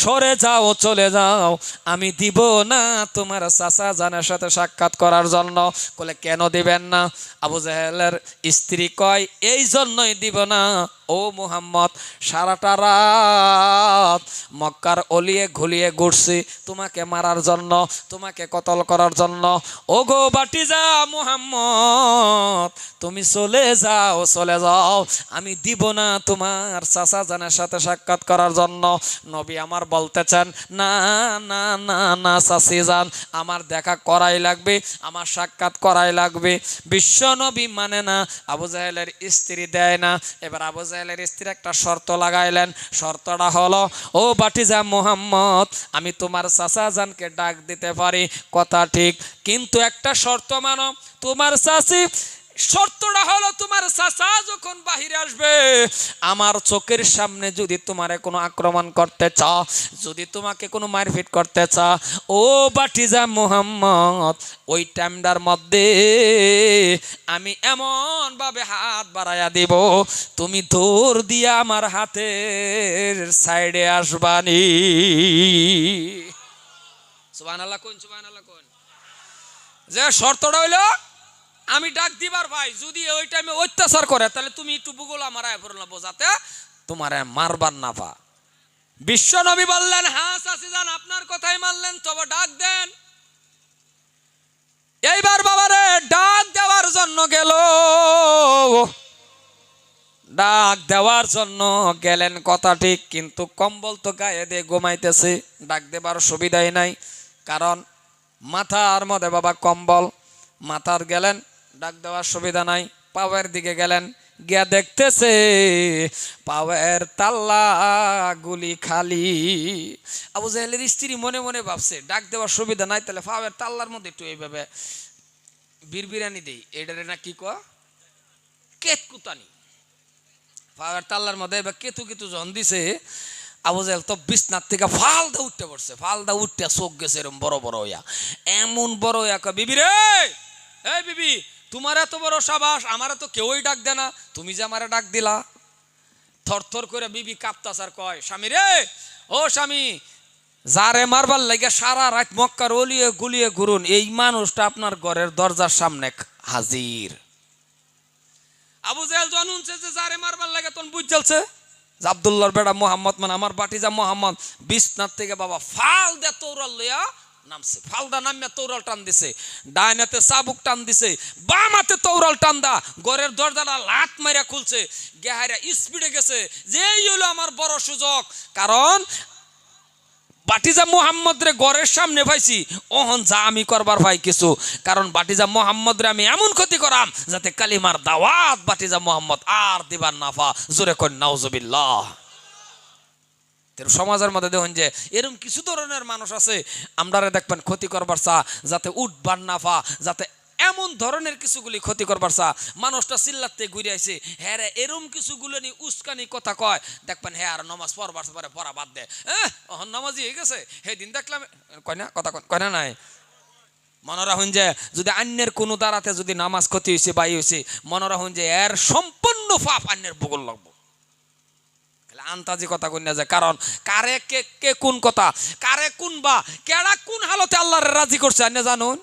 সরে যাও, চলে যাও, আমি দিব না তোমার চাচা জানের সাথে সাক্ষাৎ করার জন্য। বলে কেন দিবেন না? আবু জাহেলের স্ত্রী কয় এই জন্যই দিব না ও মুহাম্মদ, সারাটা রাত মক্কার অলিয়ে ঘুলিয়ে ঘুরছি তোমাকে মারার জন্য, তোমাকে কতল করার জন্য। ও গো বাটিজা মুহাম্মদ, তুমি চলে যাও, চলে যাও, আমি দিব না তোমার চাচা জানের সাথে সাক্ষাৎ করার জন্য। নবী আমার বলতেছেন না না না না চাচি যান, আমার দেখা করাই লাগবে, আমার সাক্ষাৎ করাই লাগবে। বিশ্ব নবী মানে না, আবু জাহেলের স্ত্রী দেয় না। এবার আবু জাহেলের স্ত্রী একটা শর্ত লাগাইলেন, শর্তটা হলো ও বাটিজা মুহাম্মদ, আমি তোমার চাচা জানকে ডাক দিতে পারি, কথা ঠিক, কিন্তু একটা শর্ত মানো, তোমার চাচি, শর্তটা হলো তোমার চাচা যখন বাহিরে আসবে আমার চোখের সামনে যদি তোমারে কোনো আক্রমণ করতে চাও, যদি তোমাকে কোনো মারপিট করতে চাও, ও বাটিজা মুহাম্মদ, ওই টাইমটার মধ্যে আমি এমন ভাবে হাত বাড়াইয়া দিব তুমি দৌড় দিয়া আমার হাতের সাইডে আসবানি। সুবহানাল্লাহ কোন, সুবহানাল্লাহ কোন। যে শর্তটা হইলো আমি ডাক দিবার ভাই যদি ওই টাইমে অত্যাচার করে তাহলে তুমি একটু বুগল আমার আয় পড়ল বোঝাতে তোমার মারবার না পা। বিশ্ব নবী বললেন হ্যাঁ চাচি যান আপনার কথাই মানলেন, তবে ডাক দেন। এইবার বাবারে ডাক দেওয়ার জন্য গেল, ডাক দেওয়ার জন্য গেলেন, কথা ঠিক, কিন্তু কম্বল তো গায়ে দিয়ে ঘুমাইতেছে, ডাক দেবার সুবিধাই নাই, কারণ মাথার মধ্যে বাবা কম্বল, মাথার গেলেন, ডাক দেওয়ার সুবিধা নাই। পাওয়ের দিকে গেলেন, গিয়া দেখতেছে পাওয়ের তাল্লা গুলি খালি। আবু জাহেলের স্ত্রী মনে মনে ভাবছে ডাক দেওয়ার সুবিধা নাই, তাহলে পাওয়ের তাল্লার মধ্যে একটু এইভাবে বিরবিরানি দেই, এটারে না কি কয় কেতকুতানি, পাওয়ের তাল্লার মধ্যে এবার কেতু কেতু জন দিছে। আবু জাহেল তো বিছনার থেকে ফালদা উঠতে পড়ছে, ফালদা উঠতে চোখ গেছে এরকম বড় বড় হইয়া, এমন বড় হইয়া কয় বিবি রে, এই বিবি তোমার এত বড় সাবাস, আমার তো কেউই ডাক দে না, তুমি যে আমারে ডাক দিলা। থরথর করে বিবি কাঁপতাছার কয় স্বামী রে, ও স্বামী, যারে মারবার লাগে সারা রাত মক্কার অলিয়ে গুলিয়ে ঘুরুন, এই মানুষটা আপনার ঘরের দরজার সামনে হাজির। আবু জাহেল যখন শুনছে যে যারে মারবার লাগে তখন বুঝ জ্বলছে যে আব্দুল্লাহর বেটা মুহাম্মদ মানে আমার বাটিজা মুহাম্মদ বিছনার থেকে বাবা ফাল দে তৌরাল লইয়া নামছে, ফালদা নামিয়া তৌরাল টান দিছে, ডাইনাতে চাবুক টান দিছে, বামাতে তৌরাল টান দা ঘরের দরজাটা লাত মাইরা খুলছে, গেহাইরা স্পিডে গেছে যে এই হলো আমার বড় সুযোগ, কারণ বাটিজা মুহাম্মদ রে ঘরের সামনে পাইছি, ওহন যা আমি করবার ভাই কিছু, কারণ বাটিজা মুহাম্মদ রে আমি এমন ক্ষতি করাম যাতে কালিমার দাওয়াত বাটিজা মুহাম্মদ আর দিবার না পা। জোরে কই নাউজুবিল্লাহ। সমাজের মধ্যে দেখুন যে এরকম কিছু ধরনের মানুষ আছে, আমরা দেখবেন ক্ষতি করবার চা যাতে উঠবার না পা, যাতে এমন ধরনের কিছুগুলি ক্ষতি করবার চা, মানুষটা চিল্লাতে ঘুরে আইছে, হ্যাঁ রে এরম কিছুগুলো নিয়ে উস্কানি কথা কয়, দেখবেন হ্যাঁ আর নমাজ পড়বার পরে পড়া বাদ দে, হ্যাঁ নামাজি হয়ে গেছে, সেই দিন দেখলাম কয় না কথা কয় না নাই। মনে রাখুন যে যদি অন্যের কোনো দ্বারাতে যদি নামাজ ক্ষতি হয়েছে বাই হয়েছে, মনে রাখুন যে এর সম্পূর্ণ পাপ অন্যের ভূগোল লাগবো। আন্তাজি কথা কন্যা যায়, কারণ কারে কে কে কোন কথা, কারে কোন বা কেডা কোন হালতে আল্লাহর রাজি করছে আন্যা জানুন,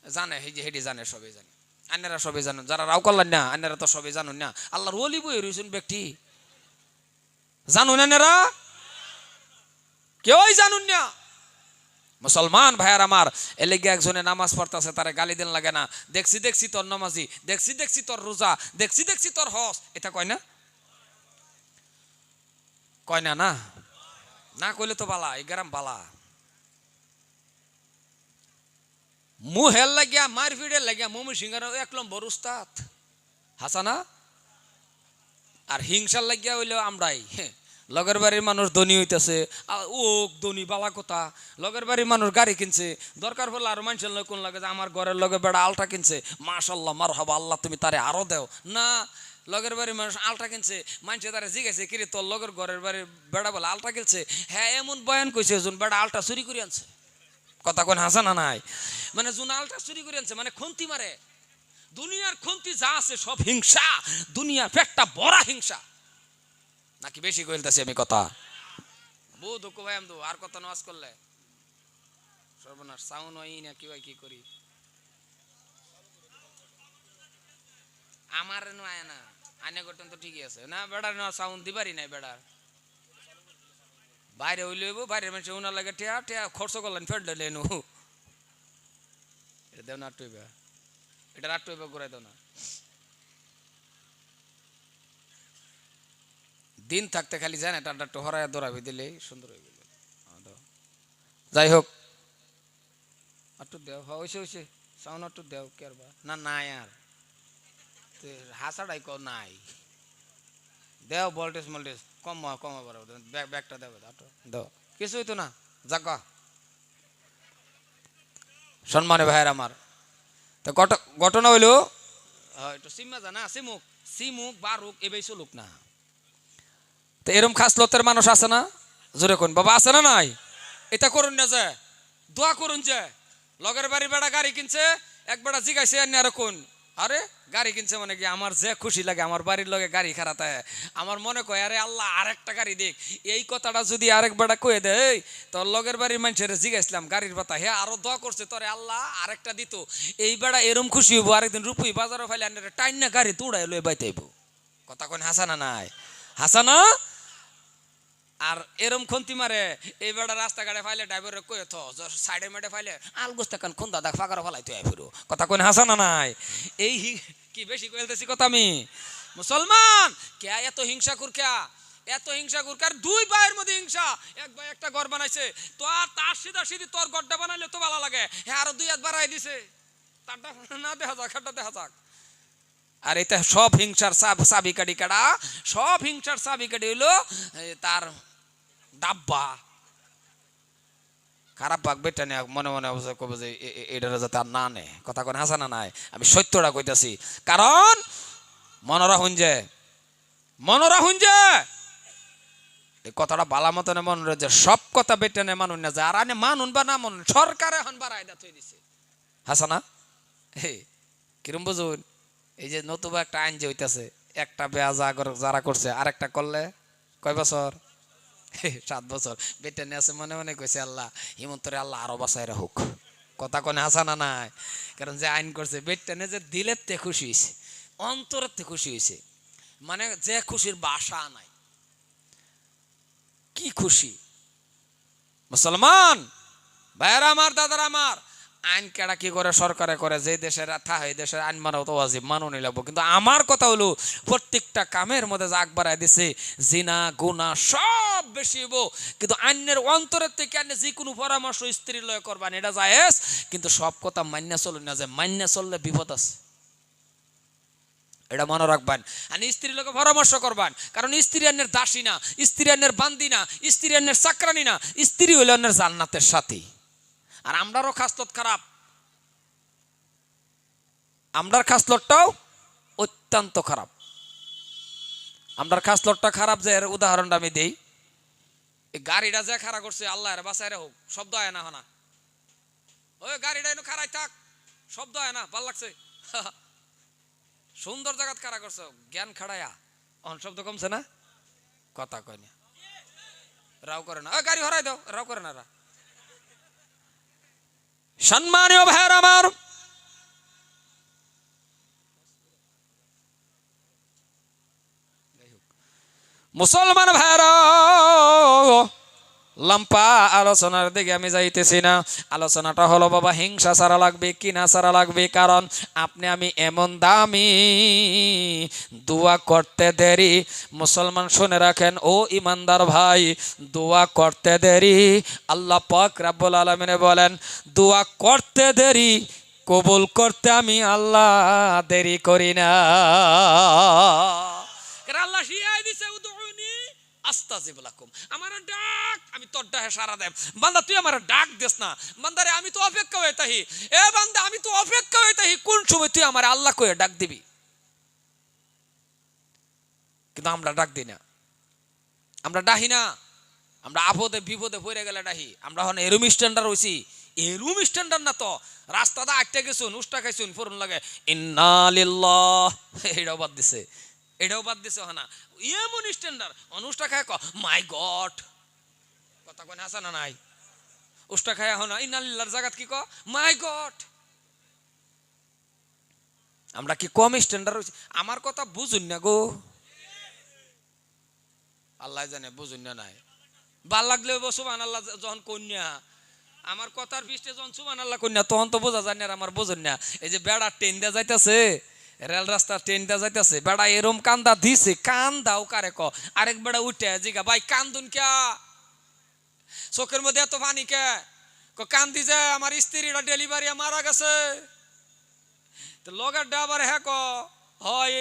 জানে হেডি জানে, সবাই জানে, আন্যরা সবাই জানুন, যারা রাও করলেন না আন্যরা তো সবাই জানুন না, আল্লাহর ওলি বই রয়েছেন ব্যক্তি জানুন, আন্যরা কেউই জানুন না। মুসলমান ভাইয়ার আমার, এলেগে একজনে নামাজ পড়তেছে, তারে গালি দেন লাগে না, দেখছি দেখছি তোর নামাজি, দেখছি দেখছি তোর রোজা, দেখছি দেখছি তোর হজ, এটা কয় না, কয় না, না না কইলে তো বালা, এই গ্রাম বালা, মুহের লাগিয়া মারপিটের লাগিয়া মমি সিংহের এক নম্বর উস্তাদ হাসানা, আর হিংসার লাগিয়া হইলেও আমরাই, লগের বাড়ির মানুষ ধনী হইতেছে, ও ধনী বালা কথা, লগের বাড়ির মানুষ গাড়ি কিনছে, দরকার পড়লে আরো মানুষের লোক কোন লাগে যে আমার ঘরের লগে বেড়া আলটা কিনছে, মাশাল্লাহ মারহাবা আল্লাহ তুমি তারে আরো দেও না, লগের বাড়ির মানুষ আলটা কিনছে, মানুষে তারা জিজ্ঞাসে কিরে তোর লগের ঘরের বাড়ির বেড়া বলে আলটা কিনছে, হ্যাঁ এমন বয়ান কইছে যোন বেড়া আলটা চুরি করে আনছে, কথা কোন হাসা না নাই, মানে যোন আলটা চুরি করে আনছে মানে খুন্তি মারে, দুনিয়ার খুন্তি যা আছে সব হিংসা, দুনিয়ার পেটটা বড় হিংসা, নাকি বেশি কইলতাছি আমি কথা? বউ দুঃখ ভাই আমদু আর কত নামাজ করলে সর্বনাশ সাউন্ড হই না কি ভাই কি করি আমার নয় না আইনে করতেন তো ঠিকই আছে না বেড়ার না সাউন্ড দিবারই নাই বেড়ার বাইরে হইলেব বাইরের মানুষ উনার লাগে টিয়া টিয়া খরচ করলেন ফেললে লেনু এটা দেও না আটইবা এটা আটইবা ঘুরাই দাও না দিন থাকতে খালি জানে টাটা একটু হরায় দৌড়াবি দিলে সুন্দর হয়ে গেল যাই হোক একটু দেও হয়েছে হয়েছে সাউন্ড একটু দেও কেরবা না নাই আর হাসাটাই কো নাই দেও ভোল্টেজ মোল্টেজ কমাবার ব্যাগটা দেবে দাও কিছুই তো না যাক সম্মানে ভাইয়ের আমার তো ঘটনা হইলো একটু সিম্মা জানা সিমুক সিমুক বারুক এবার চলুক না তো এরম খাসলতের মানুষ আছে না জোরে কোন বাবা আছে না নাই এটা করুন না যে দোয়া করুন যে লগের বাড়ি বেড়া গাড়ি কিনছে এক বেড়া জিগাইছে আর কোন আরে গাড়ি কিনছে মানে কি আমার যে খুশি লাগে আমার বাড়ির লগে গাড়ি খারাপ হয় আমার মনে কয় আরে আল্লাহ আরেকটা গাড়ি দেখ এই কথাটা যদি আরেক বেড়া কয়ে দেয় তোর লগের বাড়ির মানুষের জিগাইছিলাম গাড়ির কথা হ্যাঁ আরো দোয়া করছে তোরে আল্লাহ আরেকটা দিত এই বেড়া এরম খুশি হইব আরেকদিন রূপই বাজারও ফাইলে আনে টাইন না গাড়ি তুড়াই লয়ে বাইতেইব কথা কোন হাসানা নাই হাসানা আর এরম খন্তি মারে এই বেড়া রাস্তাঘাটে ফাইলে ড্রাইভারে কয়ে থ সাইডে মেডে ফাইলে আলগোস্তা কান খুন্দা দাগ ফাঁকার ফালাই তুই ফিরো কথা কোন হাসানা নাই এই কি বেশি কইতেছি কথা আমি মুসলমান কে এত হিংসা কুর কে এত হিংসা কুর কার দুই ভাইয়ের মধ্যে হিংসা এক ভাই একটা ঘর বানাইছে তো আর তার সিধা সিধি তোর ঘরটা বানাইলে তো ভালো লাগে হ্যাঁ আরো দুই হাত বাড়াই দিছে তারটা না দেখা যাক একটা দেখা যাক আর এটা সব হিংসার চাবি কাটি কাটা সব হিংসার চাবি কাটি হইলো তার ডাব্বা খারাপ পাক বেটা নিয়ে মনে মনে অবস্থা কবে যে এটা যাতে আর না নে কথা কোন হাসানা নাই আমি সত্যটা কইতাছি কারণ মনরা হুঞ্জে এই কথাটা বালা মতনে মনে যে সব কথা বেটা নে মানুন না যায় আর আনে মানুন বা না মানুন সরকার এখন বাড়াই দা থই দিছে হাসানা কিরম বুঝুন এই যে নতুবা একটা আইন যে হইতাছে একটা বেয়া যারা করছে আর একটা করলে কয় বছর 7 বছর বেটা নিয়ে আছে মনে মনে কইছে আল্লাহ হিমন্তরে আল্লাহ আরো বাঁচাই রাখুক কথা কোনে হাসানা নাই কারণ যে আইন করছে বেটা নিয়ে যে দিলের তে খুশি হয়েছে অন্তরের তে খুশি হয়েছে মানে যে খুশির বাসা নাই কি খুশি মুসলমান ভাইরা আমার দাদারা আমার আইন কেডা কি করে সরকারে করে যে দেশের এই দেশের আইন মানা তো ওয়াজিব মাননি লাগবো কিন্তু আমার কথা হলো প্রত্যেকটা কামের মধ্যে জাগ বাড়ায় দিছে জিনা গুনাহ সব বেশি হইব কিন্তু আইনের অন্তরের থেকে আইনে যে কোনো পরামর্শ স্ত্রীর লয় করবান এটা জায়েজ কিন্তু সব কথা মান্য চলুন না যে মান্য চললে বিপদ আছে এটা মনে রাখবেন আর স্ত্রীর লোকে পরামর্শ করবেন কারণ স্ত্রী আইনের দাসী না স্ত্রী আইনের বান্দি না স্ত্রী আইনের চাকরানি না স্ত্রী হইল আইনের জান্নাতের সাথী আর আমরারও খাসলত খারাপ আমরার খাসলতটাও অত্যন্ত খারাপ আমরার খাসলতটা খারাপ যে এর উদাহরণটা আমি দেই এই গাড়িটা যে খাড়া করছে আল্লাহ এর বাঁচায় হোক শব্দ হয় না হনা ওই গাড়িটা এনে খাড়াই থাক শব্দ হয় না ভাল লাগছে সুন্দর জায়গাত খাড়া করছো জ্ঞান খাড়ায়া অন শব্দ কমছে না কথা কয় না রাও করে না ওই গাড়ি হরাই দাও রাও করে না রা সম্মানীয় ভাইয়ের আমার মুসলমান ভাইয়েরা লম্পা আলোচনার দিকে আমি যাইতেছি না আলোচনাটা হলো বাবা হিংসা ছাড়া লাগবে কিনা ছাড়া লাগবে কারণ আপনি আমি এমন দামি দোয়া করতে দেরি মুসলমান শুনে রাখেন ও ইমানদার ভাই দোয়া করতে দেরি আল্লাহ পাক রব্বুল আলামিন বলেন দোয়া করতে দেরি কবুল করতে আমি আল্লাহ দেরি করি না আল্লাহ শিয়াই দিছে উদউনি আস্তাজিব লাকুম আমার ডাক আমি তোর ডাকে সাড়া দেব বান্দা তুই আমার ডাক দেস না বান্দারে আমি তো অপেক্ষা হয়ে তাহি এ বান্দা আমি তো অপেক্ষা হয়ে তাহি কোন সময় তুই আমার আল্লাহ কয়ে ডাক দিবি কিন্তু আমরা ডাক দিই না আমরা ডাহি না আমরা আপদে বিপদে পড়ে গেলে ডাহি আমরা হন এরুম স্ট্যান্ডার্ড হইছি এরুম স্ট্যান্ডার্ড না তো রাস্তাটা আটটা গেছুন উষ্টা খাইছুন ফোরন লাগে ইন্না লিল্লাহ এইটাও বাদ দিছে এটাও বাদ দিছে হনা এমন স্ট্যান্ডার্ড অনুষ্টা খায় ক মাই গড কথা কোন আসা না নাই উষ্টা খায় হনা ইন্নালিল্লাহর জায়গাত কি ক মাই গড। আমরা কি কম স্ট্যান্ডার্ড হইছি? আমার কথা বুঝুন না গো, আল্লাহ জানে বুঝুন না নাই। ভাল লাগলে সুবহানাল্লাহ যখন কন্যা আমার কথার পৃষ্ঠে যখন সুবহানাল্লাহ কন্যা তখন তো বোঝা যায় না আর আমার বুঝুন না। এই যে বেড়া ট্রেন দেওয়া যাইতেছে, রেল রাস্তা ট্রেন দেওয়া যাইতেছে, বেড়া এরম কান্দা দিছে, কান দাও কারে ক আরেক বেড়া উঠে জিগা ভাই কান্দুন কে, চোখের মধ্যে এত পানি কে, কান্দি যে আমার স্ত্রীরা ডেলিভারি মারা গেছে। তো লগের ডাবার হ্যাঁ ক হয়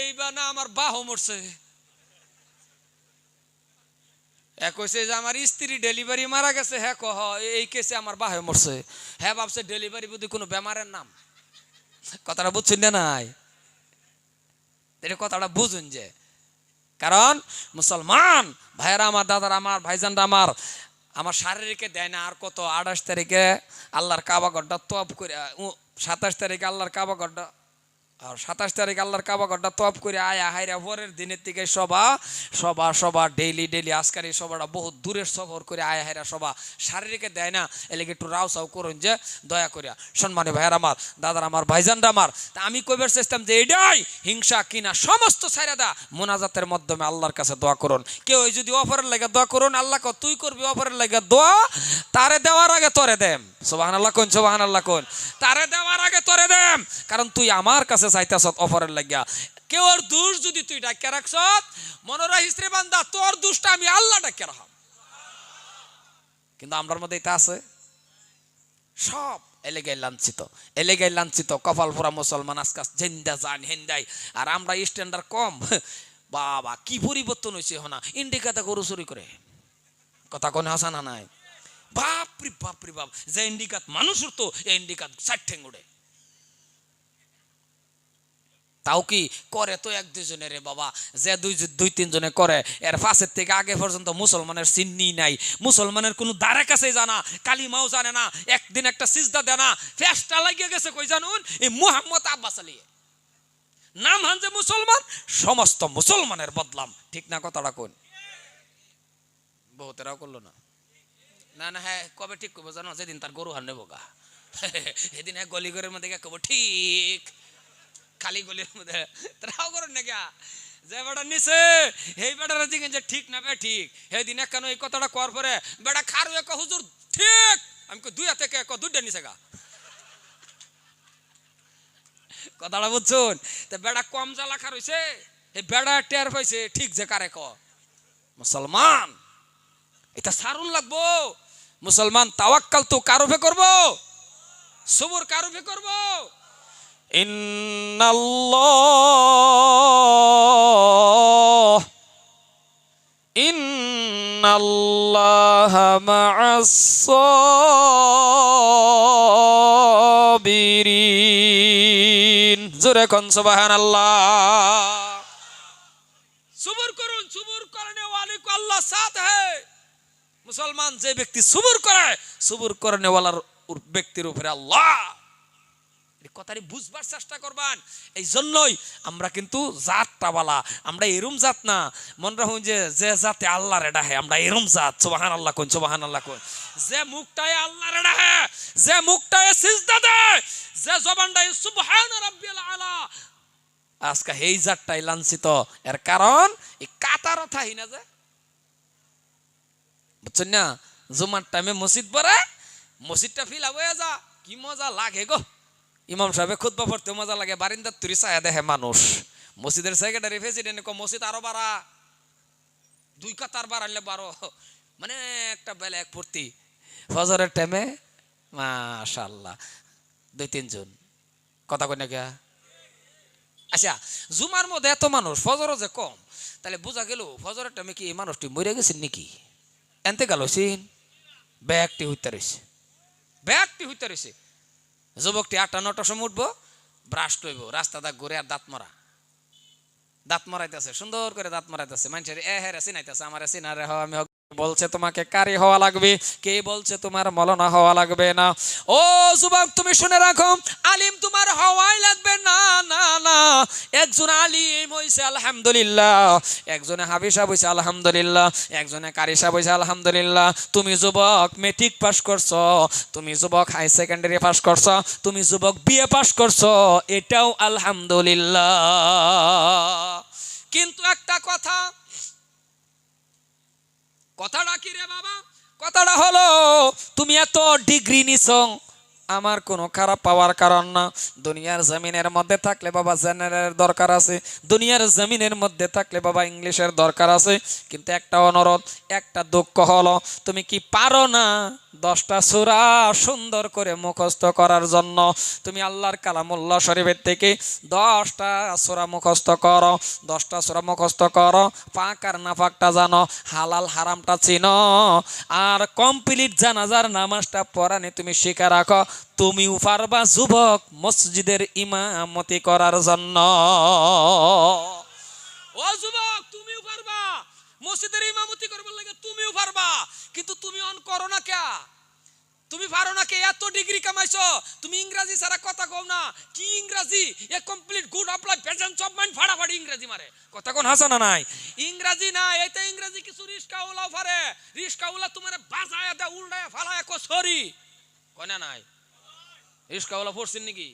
এইবার না আমার বাহু মরছে। এক হয়েছে যে আমার স্ত্রী ডেলিভারি মারা গেছে, হ্যাঁ ক এই কেসে আমার বাহু মরছে। হ্যাঁ ভাবছে ডেলিভারি বুদ্ধি কোনো বেমারের নাম। কথাটা বুঝছেন না নাই? এটা কথাটা বুঝুন যে কারণ মুসলমান ভাইয়েরা আমার, দাদারা আমার, ভাইজানরা আমার শারীরিকে দেয় না। আর কত 28 তারিখে আল্লাহর কাবা ঘরটা তপ করে, 27 তারিখে আল্লাহর কাবা ঘরটা, আর 27 তারিখ আল্লাহর কাবা ঘরটা তপ করে আয়া হাইরা পরের দিনের থেকে সবা ডেইলি আজকার এই সবাটা বহুত দূরের সফর করে আয়া হাইরা সবা শারীরিকে দেয় না। এলাকা একটু রাও করুন যে দয়া করিয়া। সম্মানী ভাইয়ার আমার, দাদার আমার, ভাইজানরা আমার, তা আমি কইবার চেষ্টাম যে এটাই হিংসা কিনা সমস্ত ছাইরা দা মোনাজাতের মাধ্যমে আল্লাহর কাছে দোয়া করুন। কেউ যদি অফারের লাগে দোয়া করুন, আল্লাহ ক তুই করবি অফারের লাগে দোয়া, তারে দেওয়ার আগে তোরে দেম। সুবহানাল্লাহ কোন, সুবহানাল্লাহ কোন। তারে দেওয়ার আগে তোরে দেম, কারণ তুই আমার কাছে চাইতাছ অফারের লাগিয়া। কেউ ওর দোষ যদি তুই ডাক্কা রাখছ, মনে রাখিস রে বান্দা তোর দোষটা আমি আল্লাহ ডাক্কা রাখাম। কিন্তু আমরার মধ্যে এটা আছে সব এলেগাই লাঞ্ছিত কপাল পোড়া মুসলমান আজকাল জেন্দা জান হেন্দাই। আর আমরা স্ট্যান্ডার্ড কম। বাবা কি পরিবর্তন হয়েছে হনা, ইন্ডিকাতে গরু চুরি করে, কথা কোন হাসা না নাই? বাপরি বাপ যে ইন্ডিকাত মানুষ উঠতো এই ইন্ডিকাত 4 ঠ্যাং উড়ে। তাও কি করে তো 1-2 জনের রে বাবা, যে 2-3 জনে করে এর পাশের থেকে আগে পর্যন্ত মুসলমানের চিহ্নি নাই, মুসলমানের কোনো দ্বারে কাছে জানা, কালিমাও জানে না, একদিন একটা সিজদা দেয় না, ফেসটা লাগিয়ে গেছে কই জানুন এই মুহাম্মদ আব্বাস আলী নাম হান যে মুসলমান, সমস্ত মুসলমানের বদলাম। ঠিক না কথাটা কোন? বহুতেরাও করলো না না হ্যাঁ কবে ঠিক করবো জানো? যেদিন তার গরু হার নেবো গা সেদিন হ্যাঁ গলি ঘরের মধ্যে কব ঠিক, খালি গলির মধ্যে তারাও করেন না গা যে বেটা নিছে এই বেটারা দিকে যে ঠিক না বে ঠিক। সেদিন কেন এই কথাটা কর পরে বেটা খারু এক হুজুর ঠিক, আমি দুই হাতে কে দুইটা নিছে গা। কথাটা বুঝছুন? তা বেটা কম জ্বালা খার হইছে, এই বেটা টের পাইছে ঠিক যে কারে ক মুসলমান এটা সারুন লাগবো। মুসলমান তাওয়াক্কাল তো কারুফে করবো, সবর কারুফে করবো। ইন্নাল্লাহা মা'আস সাবিরিন। জোরে কোন সুবহানাল্লাহ। সবর করুন, সবর করনে ওয়ালে কো আল্লাহ সাথ হ্যায়। মুসলমান যে ব্যক্তি সবর করে, সবর করনে ওয়ালার ব্যক্তির উপরে আল্লাহ। কথাটি বুঝবার চেষ্টা করবেন। এই জন্যই আমরা কিন্তু জাতটা বলা, আমরা এরম জাত না। মনে রাখুন যে জাতে আল্লাহর এটা হে আমরা এরম জাত। সুবহানাল্লাহ কোন, সুবহানাল্লাহ কোন। যে মুখটায় আল্লাহর এটা হে, যে মুখটায় সিজদা দেয়, যে জবানটায় সুবহান রাব্বিল আলা, আজকে এই জাতটাই লাঞ্ছিত। এর কারণ এই কাতার থাই না যে, বুঝছেন না? জুমার টাইমে মসজিদ পড়ে, মসজিদটা ফিল হয়ে যা কি মজা লাগে গো। ইমাম সাহেব খুতবা পড়তে মজা লাগে, বারিন্দার তুরি ছায়া দেখে মানুষ। মসজিদের সেক্রেটারি প্রেসিডেন্ট মসজিদ আরো বাড়া, 2 কাতার বাড়াইলে 12, মানে একটা বেলা এক ফুর্তি। ফজরের টাইমে মাশাআল্লাহ 2-3 জন, কথা কই না কে? আচ্ছা জুমার মধ্যে এত মানুষ, ফজরও যে কম, তাহলে বোঝা গেল ফজরের টাইমে কি এই মানুষটি মরে গেছেন নাকি? এনতে গেল সিন ব্যাগটি হইতে রয়েছে। যুবকটি 8-9টার সময় উঠবো, ব্রাশ করব, রাস্তাটা ঘুরে আর দাঁত মারাইতেছে, সুন্দর করে দাঁত মারাইতেছে। মানুষের এ হেরে চিনাইতেছে, আমার চিনারে আমি বলছে তোমাকে কারি হওয়া লাগবে, কে বলছে তোমার মলনা হওয়া লাগবে না। ও যুবক তুমি শুনে রাখো, আলিম তোমার হওয়াই লাগবে না, না না। একজন আলিম হইছে আলহামদুলিল্লাহ, একজনে হাফেজ সাহেব হইছে আলহামদুলিল্লাহ, একজনে কারি সাহেব হইছে আলহামদুলিল্লাহ। তুমি যুবক মেট্রিক পাস করছো, তুমি যুবক হাই সেকেন্ডারি পাস করছো, তুমি যুবক বিএ পাস করছো, এটাও আলহামদুলিল্লাহ। কিন্তু একটা কথা, কথাটা কি রে বাবা? কথাটা হলো তুমি এত ডিগ্রি নিছো, আমার কোনো খারাপ পাওয়ার কারণ না। দুনিয়ার জমিনের মধ্যে থাকলে বাবা জেনারেলের দরকার আছে, দুনিয়ার জমিনের মধ্যে থাকলে বাবা ইংলিশের দরকার আছে। কিন্তু একটা অনুরোধ, একটা দুঃখ হলো তুমি কি পারো না 10টা সূরা সুন্দর করে মুখস্থ করার জন্য? তুমি আল্লাহর কালামুল্লাহ শরীফের থেকে 10টা সূরা মুখস্থ করো, 10টা সূরা মুখস্থ করো, পাক আর নাপাকটা জানো, হালাল হারামটা চিনো, আর কমপ্লিট জানাজার নামাজটা পড়ানি তুমি শিখে রাখো, তুমিও পারবা যুবক মসজিদের ইমামতি করার জন্য। ও যুবক তুমিও পারবা মসজিদের ইমামতি করবার লাগে, তুমিও পারবা। কিন্তু তুমি অন করো না কে? তুমি পারো না কে? এত ডিগ্রি কামাইছো, তুমি ইংরেজি ছাড়া কথা কও না। কি ইংরেজি? এ complete good apply present of mind ফাড়াফাড়ি ইংরেজি মারে। কথা কোন হাসা না নাই? ইংরেজি না, এইতে ইংরেজি কিছু রিস্কাওয়ালাও পারে। রিস্কাওয়ালা তোমারে বাজায়া দে, উল্টায়া ফালায়া কো সরি কয় না নাই? রিস্কাওয়ালা পড়ছেন নাকি?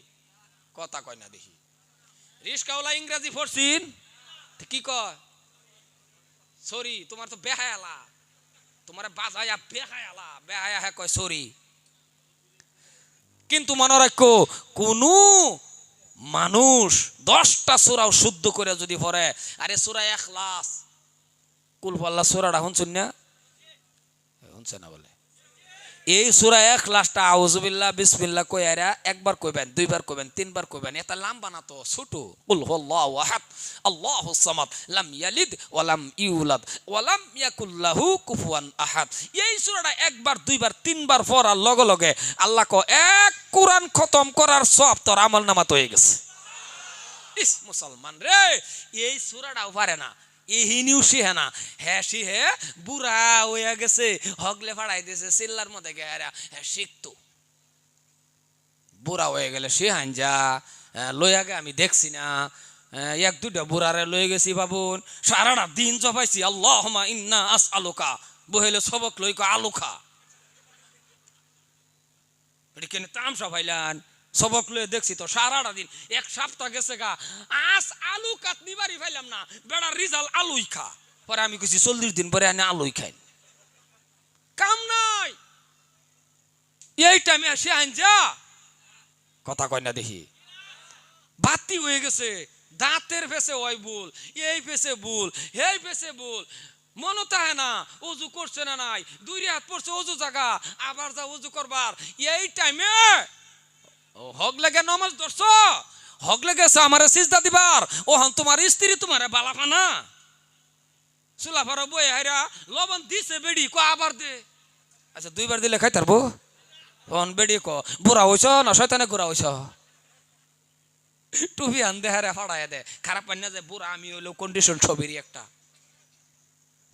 কথা কয় না দেখি। রিস্কাওয়ালা ইংরেজি পড়ছেন? কি কয়? সরি। তোমার তো বেহায়ালা, তোমার বাজায়া বেহায়ালা, বেহায়া হ্যাঁ কয় সরি। কিন্তু মনে রাখো, কোন মানুষ 10টা সূরাও শুদ্ধ করে যদি পড়ে, আরে সূরা ইখলাস কুল আল্লাহ সূরাটা শুনছেন না? শুনছেন না বলে? এই সূরা ইখলাসটা আউযুবিল্লাহ বিসমিল্লাহ কইরা একবার কইবেন, দুইবার কইবেন, তিনবার কইবেন। এটা লম্বা না তো, ছোট। কুল হুয়াল্লাহু আহাদ আল্লাহুস সামাদ লাম ইয়ালিদ ওয়া লাম ইউলাদ ওয়া লাম ইয়াকুল লাহু কুফুয়ান আহাদ। এই সূরাটা একবার, দুইবার, তিনবার পড়ার লগে লগে আল্লাহ কো এক কোরআন খতম করার সওয়াব তোর আমলনামাতে হয়ে গেছে। ইস মুসলমান রে, এই সূরাটাও পারে না, এহিনিও শিহে না, হ্যাঁ শিহে বুড়া হইয়া গেছে, হগলে ফাড়াই দিয়েছে সিল্লার মধ্যে গেরা, হ্যাঁ শিখতো। বুড়া হয়ে গেলে শিহান যা লইয়া গে আমি দেখছি না, এক দুইটা বুড়ারে লয়ে গেছি বাবুন, সারাটা দিন জপাইছি আল্লাহুম্মা ইন্না আসআলুকা, বহেলে সবক লই কো আলুখা। এটি কেন তামসা ভাইলান? সবক লয়ে দেখছি তো সারাটা দিন, এক সপ্তাহ গেছে গা, আস আলু কাটনি বাড়ি ফাইলাম না, বেড়া রিজাল আলুই খা। পরে আমি কইছি 40 দিন পরে আনে আলুই খাই, কাম নাই। এই টাইমে আসে আইন যা, কথা কয় না দেখি। বাতি হয়ে গেছে, দাঁতের ফেসে ওই ভুল, এই ফেসে ভুল, এই ফেসে ভুল, মনতা হয় না অজু করছে না নাই, 2 হাত পড়ছে অজু জায়গা, আবার যা অজু করবার। এই টাইমে হক লাগে নামাজ ধরছ, হক লেগেছে আমারে সিজদা দিবার, ও হন তোমার স্ত্রী তোমারে বালাফানা সুলাফার বই হাইরা লবণ দিছে বেড়ি কো আবার দে। আচ্ছা 2বার দিলে খাই তারবো? হন বেড়ি ক বুড়া হইছ না শয়তানে গুড়া হইছ? টুপি আন দে হারে ফাড়ায় দে, খারাপ পাই না যে বুড়া আমি হইলো কন্ডিশন ছবিরই একটা।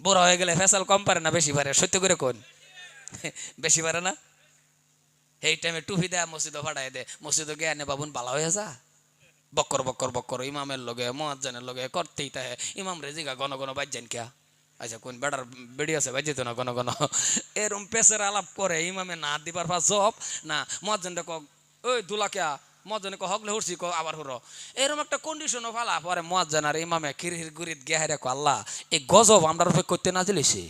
বুড়া হয়ে গেলে ফেসাল কম পারে না বেশি পারে? সত্য করে কোন? বেশি পারে না? এই টাইমে টুপি দেয়া মসজিদে ফাড়ায় দে, মসজিদে গিয়ে আনে বাবুন বালা হয়ে যা, বক্কর বক্কর বক্কর ইমামের লগে মুয়াজ্জিনের লগে করতেই তাহে। ইমাম রেজিগা ঘন ঘন বাজ্জান কিয়া? আচ্ছা কোন বেটার বেড়ি আছে বাজ্জিত না ঘন ঘন, এরম পেছের আলাপ করে ইমামে না দিবার পা জব না, মুয়াজ্জিনটা ক ওই দুলা কিয়া, মুয়াজ্জিনে ক হগলে হুরছি ক আবার হুরো, এরম একটা কন্ডিশনও ফালা। পরে মুয়াজ্জিন আর ইমামে খিরহির গুরিত গিয়া হাইরা ক আল্লাহ এই গজব আমরা রূপে করতে না দিলেছি।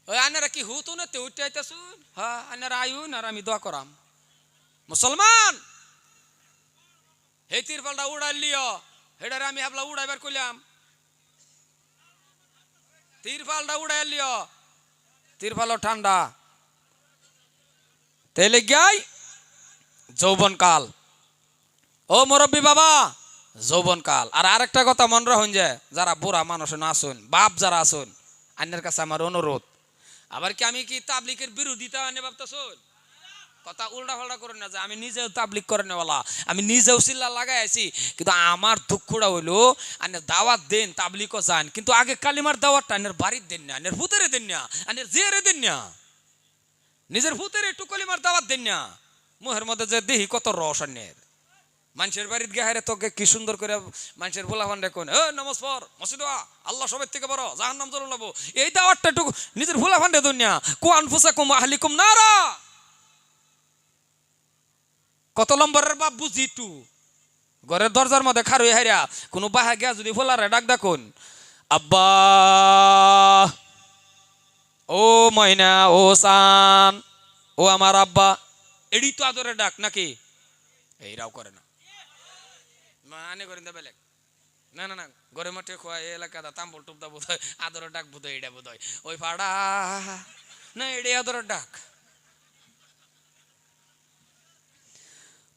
ওই আনারা কি হুতো না তে উঠতে আইতাছুন? হ্যাঁ আনারা আইউন আর আমি দোয়া করাম। মুসলমান এই তিরপালটা উড়াই লিও, হেডারে আমি হাবলা উড়াইবার কইলাম, তিরপালটা উড়াই লিও, তিরপালও ঠান্ডা। তেলে গাই যৌবন কাল, ও মুরব্বী বাবা, যৌবন কাল। আর আরেকটা কথা মনে রাখুন, যে যারা বুড়া মানুষ না আসুন, বাপ যারা আসুন, আন্যের কাছে আমার অনুরোধ, আবার কি আমি কি তাবলিগের বিরোধিতা আনে ভাবতেছুন? কথা উল্টা পাল্টা করে না যে আমি নিজেও তাবলিগ করে নেওয়ালা, আমি নিজেও চিল্লা লাগাই আছি, কিন্তু আমার দুঃখটা হইলো আনের দাওয়াত দেন তাবলিগও যান, কিন্তু আগে কালিমার দাওয়াতটা আনের বাড়ির দেন না, আনের ভূতেরে দেন না, আনের জেরে দেন না, নিজের ভূতের একটু কালিমার দাওয়াত দেন না। মুহের মধ্যে যে দেহি কত রস আনের, মানুষের বাড়িতে গিয়ে হারে তোকে কি সুন্দর করে মানুষের বলা ভান্ডে কোন নমাজ পড় মসজিদ আল্লাহ সবের থেকে বড় জাহান্নাম জ্বলন লাবো, এই দাওয়াতটা একটু নিজের ভোলা ভান্ডে দুনিয়া কুয়ান ফুসাকুম আহলিকুম নারা। কত নম্বরের বাপ বুঝি একটু ঘরের দরজার মধ্যে খারুই হারিয়া কোনো বাহা গিয়া যদি ফোলারে ডাক দেখুন, আব্বা ও ময়না ও সান ও আমার আব্বা, এডি তো আদরের ডাক নাকি? এইরাও করে না, মানে করেন দা বেলেগ না না না, ঘরে মাঠে খোয়া এই এলাকা তাম্বল টুপ দা বোধ হয় আদরের ডাক বোধ হয়, এটা বোধ হয় ওই ফাড়া না, এটাই আদরের ডাক।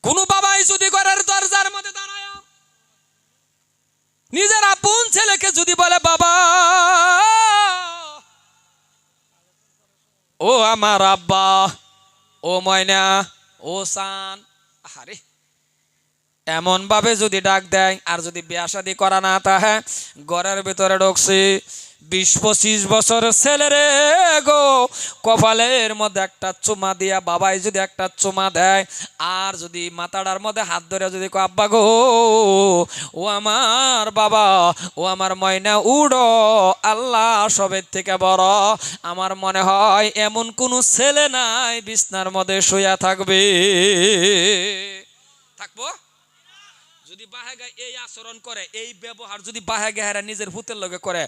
কোন বাবাই যদি ঘরের দরজার মধ্যে দাঁড়ায় নিজের আপন ছেলেকে যদি বলে বাবা ও আমার আব্বা ও ময়না ও সান, আরে এমন ভাবে যদি ডাক দেয়, আর যদি বিয়া শাদী করা না তাহে ঘরের ভিতরে ঢুকছি 20-25 বছরের ছেলে রে গো, কপালের মধ্যে একটা চুমা দিয়া বাবাই যদি একটা চুমা দেয়, আর যদি মাথাটার মধ্যে হাত ধরে যদি কো আব্বা গো ও আমার বাবা ও আমার ময়না উড়ো আল্লাহ সবের থেকে বড়, আমার মনে হয় এমন কোনো ছেলে নাই বিছনার মধ্যে শুয়া থাকবে, থাকবো। যদি বাহেগা এই আচরণ করে, এই ব্যবহার যদি বাহেগা নিজের ভূতের লগে করে,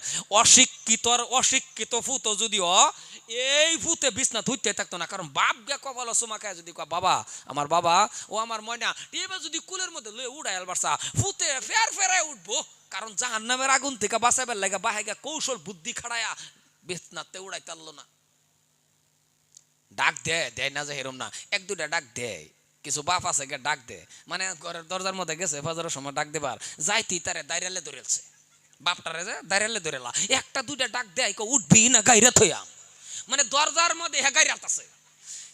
অশিক্ষিত ভূত যদিও এই ভূতে বিছনা ধুইতে থাকতো না, কারণ বাপ গে কপাল চুমা খায় যদি কয় বাবা আমার বাবা ও আমার ময়না, এবার যদি কুলের মধ্যে লয়ে উড়াই আলবারসা ভূতে ফের ফেরায় উঠবো, কারণ জাহান্নামের আগুন থেকে বাঁচাবার লাগে বাহেগা কৌশল বুদ্ধি খাড়ায়া বিছনাতে উড়াইতে পারলো না। ডাক দেয় না যে হেরম না, এক দুটা ডাক দেয়, কিছু বাপ আছে গে ডাক দে, মানে ঘরের দরজার মধ্যে গেছে ফজরের সময় ডাক দেবার যাইতি তারে দাইরালে ধরেছে, বাপটারে যে দাইরালে ধরেলা একটা দুইটা ডাক দেয় উঠবি না গাইরা থইয়াম, মানে দরজার মধ্যে হ্যাঁ গাইরাত আছে,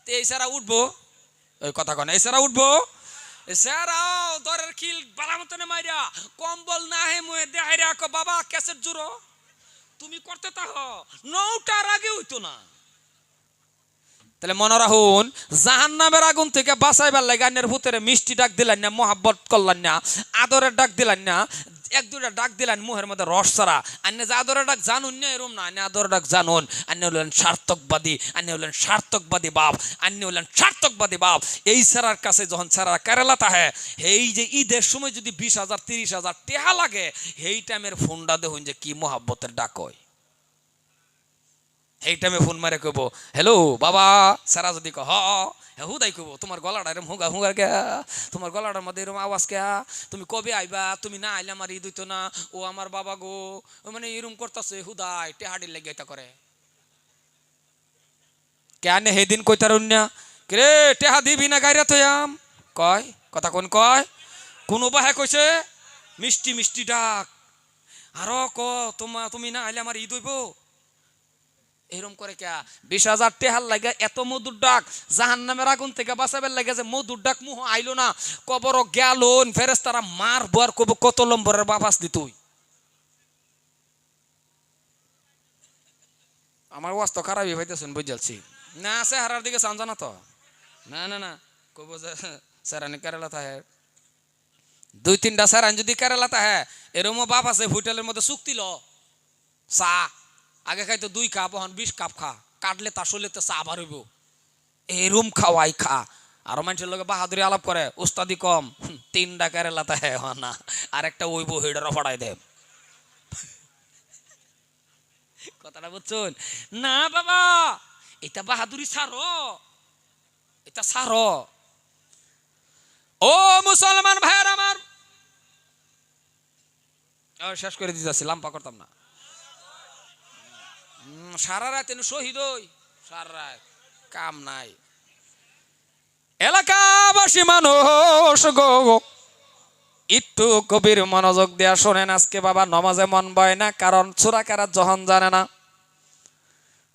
তো এই সারা উঠবো, ওই কথা কন এই সারা উঠবো, এছাড়াও দরের খিল বালামতনে মাইরা কম্বল না হে মুয়ে দেহাইরা কো বাবা ক্যাসেট জুড়ো, তুমি করতে তাহ 9টার আগে হইতো না। তাহলে মনে রাখুন জাহান্নামের আগুন থেকে বাঁচাইবার লাগে আন্যের ভূতের মিষ্টি ডাক দিলেন না, মোহাব্বত করলেন না, আদরের ডাক দিলেন না, এক দুইটা ডাক দিলেন মুহের মধ্যে রস ছাড়া, আন্য যে আদরের ডাক জানুন না এরম না, আন্য আদরের ডাক জানুন, আন্য হলেন সার্থকবাদী, আন্য হলেন সার্থকবাদী বাপ, আন্য হলেন সার্থকবাদী বাপ। এই ছাড়ার কাছে যখন ছাড়া কেরালা তাহে এই যে ঈদের সময় যদি 20,000 30,000 টেহা লাগে, এই টাইমের ফোনটা দেখুন যে কি মোহাব্বতের ডাক হয়, এই টাইমে ফোন মারে কইব হ্যালো বাবা, সারা যদি কহ হুদাই কইব তোমার গলাটা এরম হুগা হুগার কে, তোমার গলাটার মধ্যে এরম আওয়াজ কে, তুমি কবে আইবা, তুমি না আইলে আমার ঈদ হইতো না, ও আমার বাবা গো, মানে এরম করতেছে হুদাই টেহাডি লেগে এটা করে কেন সেদিন কইতার না কে টেহা দিবি না গাইরা থইয়াম, কয় কথা কোন কয় কোন বাহে কইছে মিষ্টি মিষ্টি ডাক, আরো ক তুমি না আইলে আমার ঈদ হইব, এরম করে কে 20,000 টেহার লাগে এত মধুর ডাক, জাহান্নামের আগুন থেকে বাঁচাবার লাগে যে মধুর ডাক মুহ আইলো না, কবর গেল ফেরেশতারা মার বার কব কত লম্বরের বাবাস দি তুই, আমার ওয়াজ তো খারাপই হইতেছেন বুঝালছি না, আছে হারার দিকে চান জানা তো না না না কব যে স্যারানি কেরালা থাকে 2-3টা স্যারান যদি কেরালা থাকে, এরমও বাপ আছে হোটেলের মধ্যে চুক্তি ল চা আগে খাইতো 2 কাপ এখন 20 কাপ খা, কাটলে তার শরীরে চা আবার হইব, এরম খাওয়াই খা, আর মানুষের লোকে বাহাদুরি আলাপ করে উস্তাদি কম 3টা কেরালাতে হ্যাঁ না, আর একটা ওইব হেডারও ফড়াই দেব, কথাটা বুঝছেন না বাবা, এটা বাহাদুরি ছাড়ো, এটা ছাড়ো। ও মুসলমান ভাইয়ের আমার, শেষ করে দিতেছি লাম্পা করতাম না, সারা রাত শহীদ হই, সারা রাত কাম নাই, এলাকাবাসী মানুষ গো একটু কবির মনোযোগ দেয়া শোনেন, আজকে বাবা নমাজে মন বয় না, কারণ সূরা কেরাত যখন জানে না,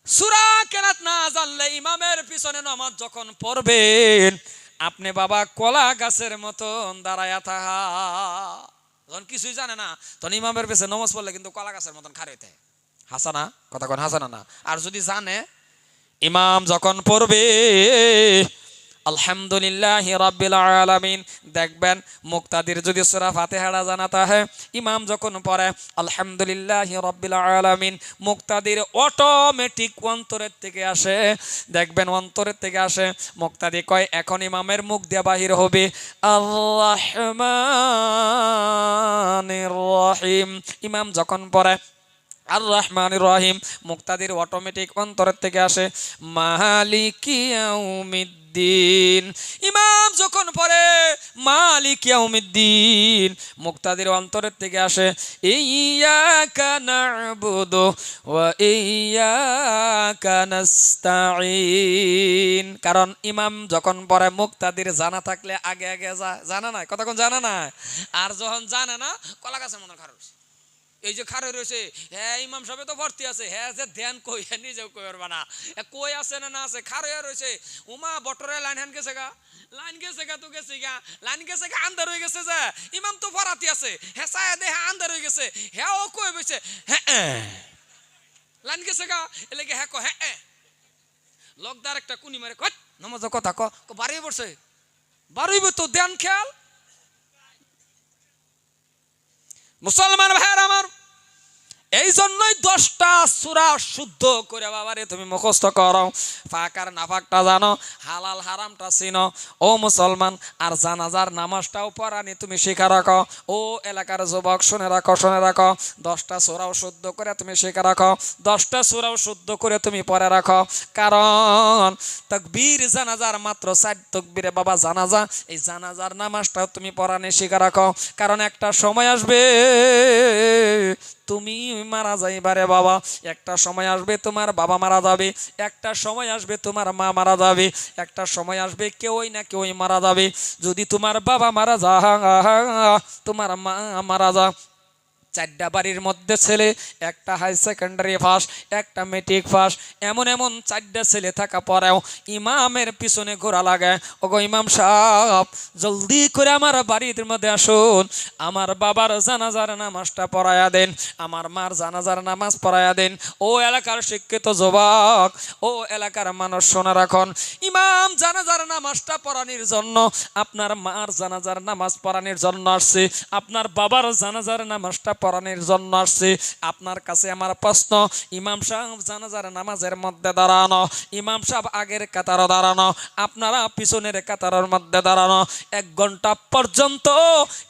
সূরা কেরাত না জানলে ইমামের পিছনে নামাজ যখন পড়বেন আপনি বাবা কলা গাছের মতন দাঁড়ায়া থাকা, যখন কিছুই জানে না তখন ইমামের পেছনে নামাজ পড়লে কিন্তু কলা গাছের মতন খাড়াইতে হাসানা কথা কোন হাসানা না। আর যদি জানে ইমাম যখন পড়বে আলহামদুলিল্লাহি রাব্বিল আলামিন, দেখবেন মুক্তাদির যদি সূরা ফাতিহাটা জানাতে হয় ইমাম যখন পড়ে আলহামদুলিল্লাহি রাব্বিল আলামিন, মুক্তাদির অটোমেটিক অন্তরের থেকে আসে, দেখবেন অন্তরের থেকে আসে। মুক্তাদি কয় এখন ইমামের মুখ দিয়ে বাহির হবে আর রহমানির রহিম। ইমাম যখন পড়ে আর রহমানির রহিম, মুক্তাদির অটোমেটিক অন্তরের থেকে আসে মালিকি ইয়াউমিদ্দিন। ইমাম যখন পড়ে মালিকি ইয়াউমিদ্দিন, মুক্তাদির অন্তরের থেকে আসে ইয়্যাকা না'বুদু ওয়া ইয়্যাকা নাস্তাঈন। কারণ ইমাম যখন পড়ে মুক্তাদির জানা থাকলে আগে আগে জানা নাই, কথা কোন জানা নাই। আর যখন জানে না কলা গাছের মতন খারাপ, এই যে খারে রয়েছে হ্যাঁ ইমাম সাহেব তো ভর্তি আছে, হ্যাঁ যে ধ্যান কই নিজেও কই পারবা না, কই আছে না না আছে খারে রয়েছে। উমা বটরে লাইন হ্যান গেছে গা, লাইন গেছে গা তো গেছে গা, লাইন গেছে গা আন্ধার হয়ে গেছে যে ইমাম তো ফরাতি আছে, হ্যাঁ সায়া দে হ্যাঁ আন্ধার হয়ে গেছে, হ্যাঁ ও কই বইছে হ্যাঁ লাইন গেছে গা এলাকে হ্যাঁ কো হ্যাঁ লোকদার একটা কুনি মারে কত নামাজ কথা ক বাড়িয়ে পড়ছে, বাড়িবে তো ধ্যান খেয়াল। মুসলমান ভাইয়ের আমার, এই জন্যই 10টা সূরা শুদ্ধ করে বাবারে তুমি মুখস্থ করো, ফাঁকার নাফাকটা জানো, হালাল হারামটা চিনো ও মুসলমান। আর জানাজার নামাজটাও পড়ানি তুমি শিখা রাখো, ও এলাকার যুবক শুনে রাখো, শুনে রাখো। 10টা সূরাও শুদ্ধ করে তুমি শিখা রাখো, 10টা সূরাও শুদ্ধ করে তুমি পড়ে রাখো। কারণ তাকবীর জানাজার মাত্র 4 তাকবীরে বাবা জানাজা, এই জানাজার নামাজটাও তুমি পড়ানি শিখা রাখো। কারণ একটা সময় আসবে তুমি মারা যাইবারে বাবা, একটা সময় আসবে তোমার বাবা মারা যাবে, একটা সময় আসবে তোমার মা মারা যাবে, একটা সময় আসবে কেউই না কেউই মারা যাবে। যদি তোমার বাবা মারা যা, তোমার মা মারা যা, 4টা বাড়ির মধ্যে ছেলে, একটা হাই সেকেন্ডারি পাস, একটা মেট্রিক পাস, এমন এমন 4টা ছেলে থাকা পরেও ইমামের পিছনে ঘোরা লাগে। ওগো ইমাম সাহেব জলদি করে আমার বাড়ির মধ্যে আসুন, আমার বাবার জানাজার নামাজটা পড়ায়া দেন, আমার মার জানাজার নামাজ পড়ায়া দেন। ও এলাকার শিক্ষিত যুবক, ও এলাকার মানুষ শোনা রাখুন, ইমাম জানাজার নামাজটা পড়ানোর জন্য, আপনার মার জানাজার নামাজ পড়ানোর জন্য আসছে, আপনার বাবার জানাজার নামাজটা পড়ানোর জন্য আসছে। আপনার কাছে আমার প্রশ্ন, ইমাম সাহেব জানাজার নামাজের মধ্যে দাঁড়ানো, ইমাম সাহেব আগের কাতারে দাঁড়ানো, আপনারা পিছনের কাতারের মধ্যে দাঁড়ানো, 1 ঘন্টা পর্যন্ত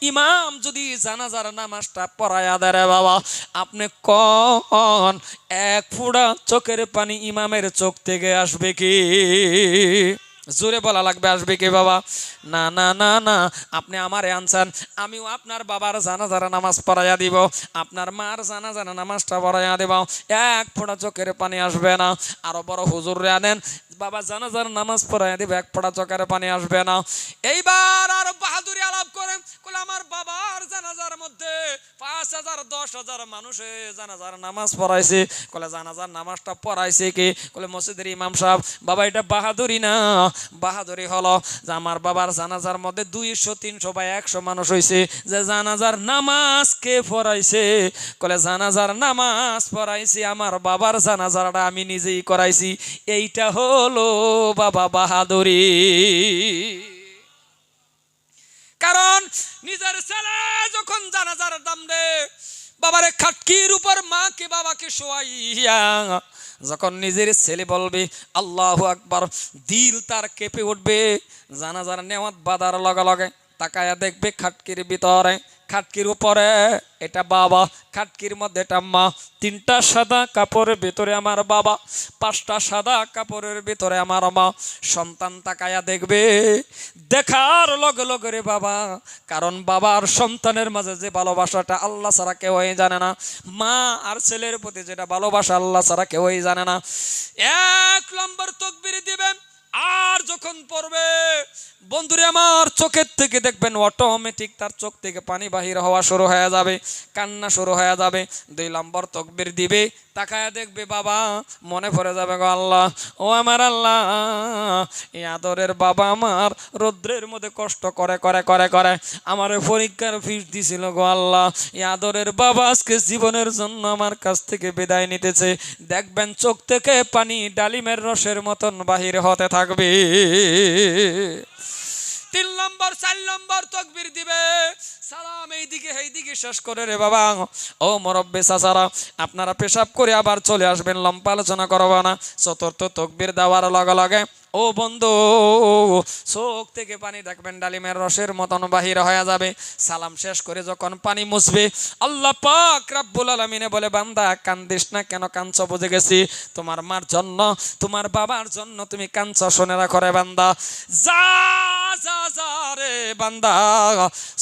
ইমাম যদি জানাজার নামাজটা পড়ায়া দেয় বাবা, আপনি কোন 1 ফোঁটা চোখের পানি ইমামের চোখ থেকে আসবে কি? জোরে বলা লাগবে আসবে কি বাবা? না না না না, আপনি আমারে আনছেন, আমিও আপনার বাবার জানাজার নামাজ পড়াইয়া দিব, আপনার মার জানাজার নামাজটা পড়াইয়া দেব, 1 ফোঁটা চোখের পানি আসবে না। আরো বড় হুজুরে আনেন, বাবা জানাজার নামাজ পড়াইয়া দিব, 1 ফোঁটা চোখের পানি আসবে না। এইবার আর বাহাদুরি আলাপ করেন, বলে আমার বাবার জানাজার মধ্যে 5,000 10,000 মানুষে জানাজার নামাজ পড়াইছে, বলে জানাজার নামাজটা পড়াইছে কি? বলে মসজিদের ইমাম সাহেব। বাবা এটা বাহাদুরি না, বাহাদুরি হলো যে আমার বাবার জানাজার মধ্যে 200 300 বা 100 মানুষ হয়েছে, যে জানাজার নামাজ কে পড়াইছে? বলে জানাজার নামাজ পড়াইছি আমার বাবার জানাজারটা আমি নিজেই করাইছি। এইটা হলো বাবা বাহাদুরি। কারণ নিজের ছেলে যখন জানাজার দাম দে, বাবারে খাটকির উপর মাকে বাবাকে শোয়াইয়া যখন নিজের ছেলে বলবে আল্লাহু আকবার, দিল তার কেঁপে উঠবে। জানাজার নেওয়াত বাঁধার লগে লগে তাকায়া দেখবে খাটকির ভিতরে, খাটকির উপরে এটা বাবা, খাটকির মধ্যে এটা মা, 3টা সাদা কাপড়ের ভিতরে আমার বাবা, 5টা সাদা কাপড়ের ভিতরে আমার মা। সন্তান তাকায়া দেখবে, দেখার লগে লগে রে বাবা, কারণ বাবার সন্তানের মাঝে যে ভালোবাসাটা আল্লাহ ছাড়া কেউই জানে না, মা আর ছেলের প্রতি যেটা ভালোবাসা আল্লাহ ছাড়া কেউই জানে না। 1 নম্বর তাকবীর দিবেন, আর যখন পড়বে বন্ধুরে আমার, চোখের থেকে দেখবেন অটোমেটিক তার চোখ থেকে পানি বাহির হওয়া শুরু হয়ে যাবে, কান্না শুরু হয়ে যাবে। 2 নম্বর তাকবীর দিবে, তাকায় দেখবে বাবা, মনে পড়ে যাবে গো আল্লাহ, ও আমার আল্লাহ, এই আদরের বাবা আমার রৌদ্রের মধ্যে কষ্ট করে করে করে করে আমার পরীক্ষার ফিস দিছিল গো আল্লাহ, এই আদরের বাবা আজকে জীবনের জন্য আমার কাছ থেকে বিদায় নিতেছে। দেখবেন চোখ থেকে পানি ডালিমের রসের মতন বাহির হতে থাকবে। 3 নম্বর 4 নম্বর তাকবীর দিবে, সালাম এইদিকে এইদিকে শেষ করে রে বাবা, ও মুরব্বি চাচারা, আপনারা পেশাব করে আবার চলে আসবেন, লম্বা আলোচনা করব না। 4র্থ তাকবীর দেওয়ার লগে লগে ও বন্ধু, চোখ থেকে পানি দেখবেন ডালিমের রসের মতন বাহির হয়ে যাবে। সালাম শেষ করে যখন পানি মুছবে, আল্লাহ পাক রব্বুল আলামিনে বলে, বান্দা কান্দিস না কেন, কাঁদছ বুঝে গেছি, তোমার মার জন্য তোমার বাবার জন্য তুমি কাঁদছ, শুনে রাখো রে বান্দা, যা যা যা রে বান্দা,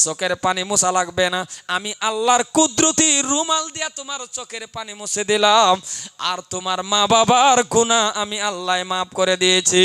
চোখের পানি মুছা লাগবে না, আমি আল্লাহর কুদরতি রুমাল দিয়া তোমার চোখের পানি মুছে দিলাম, আর তোমার মা বাবার গুনাহ আমি আল্লাহ মাফ করে দিয়েছি।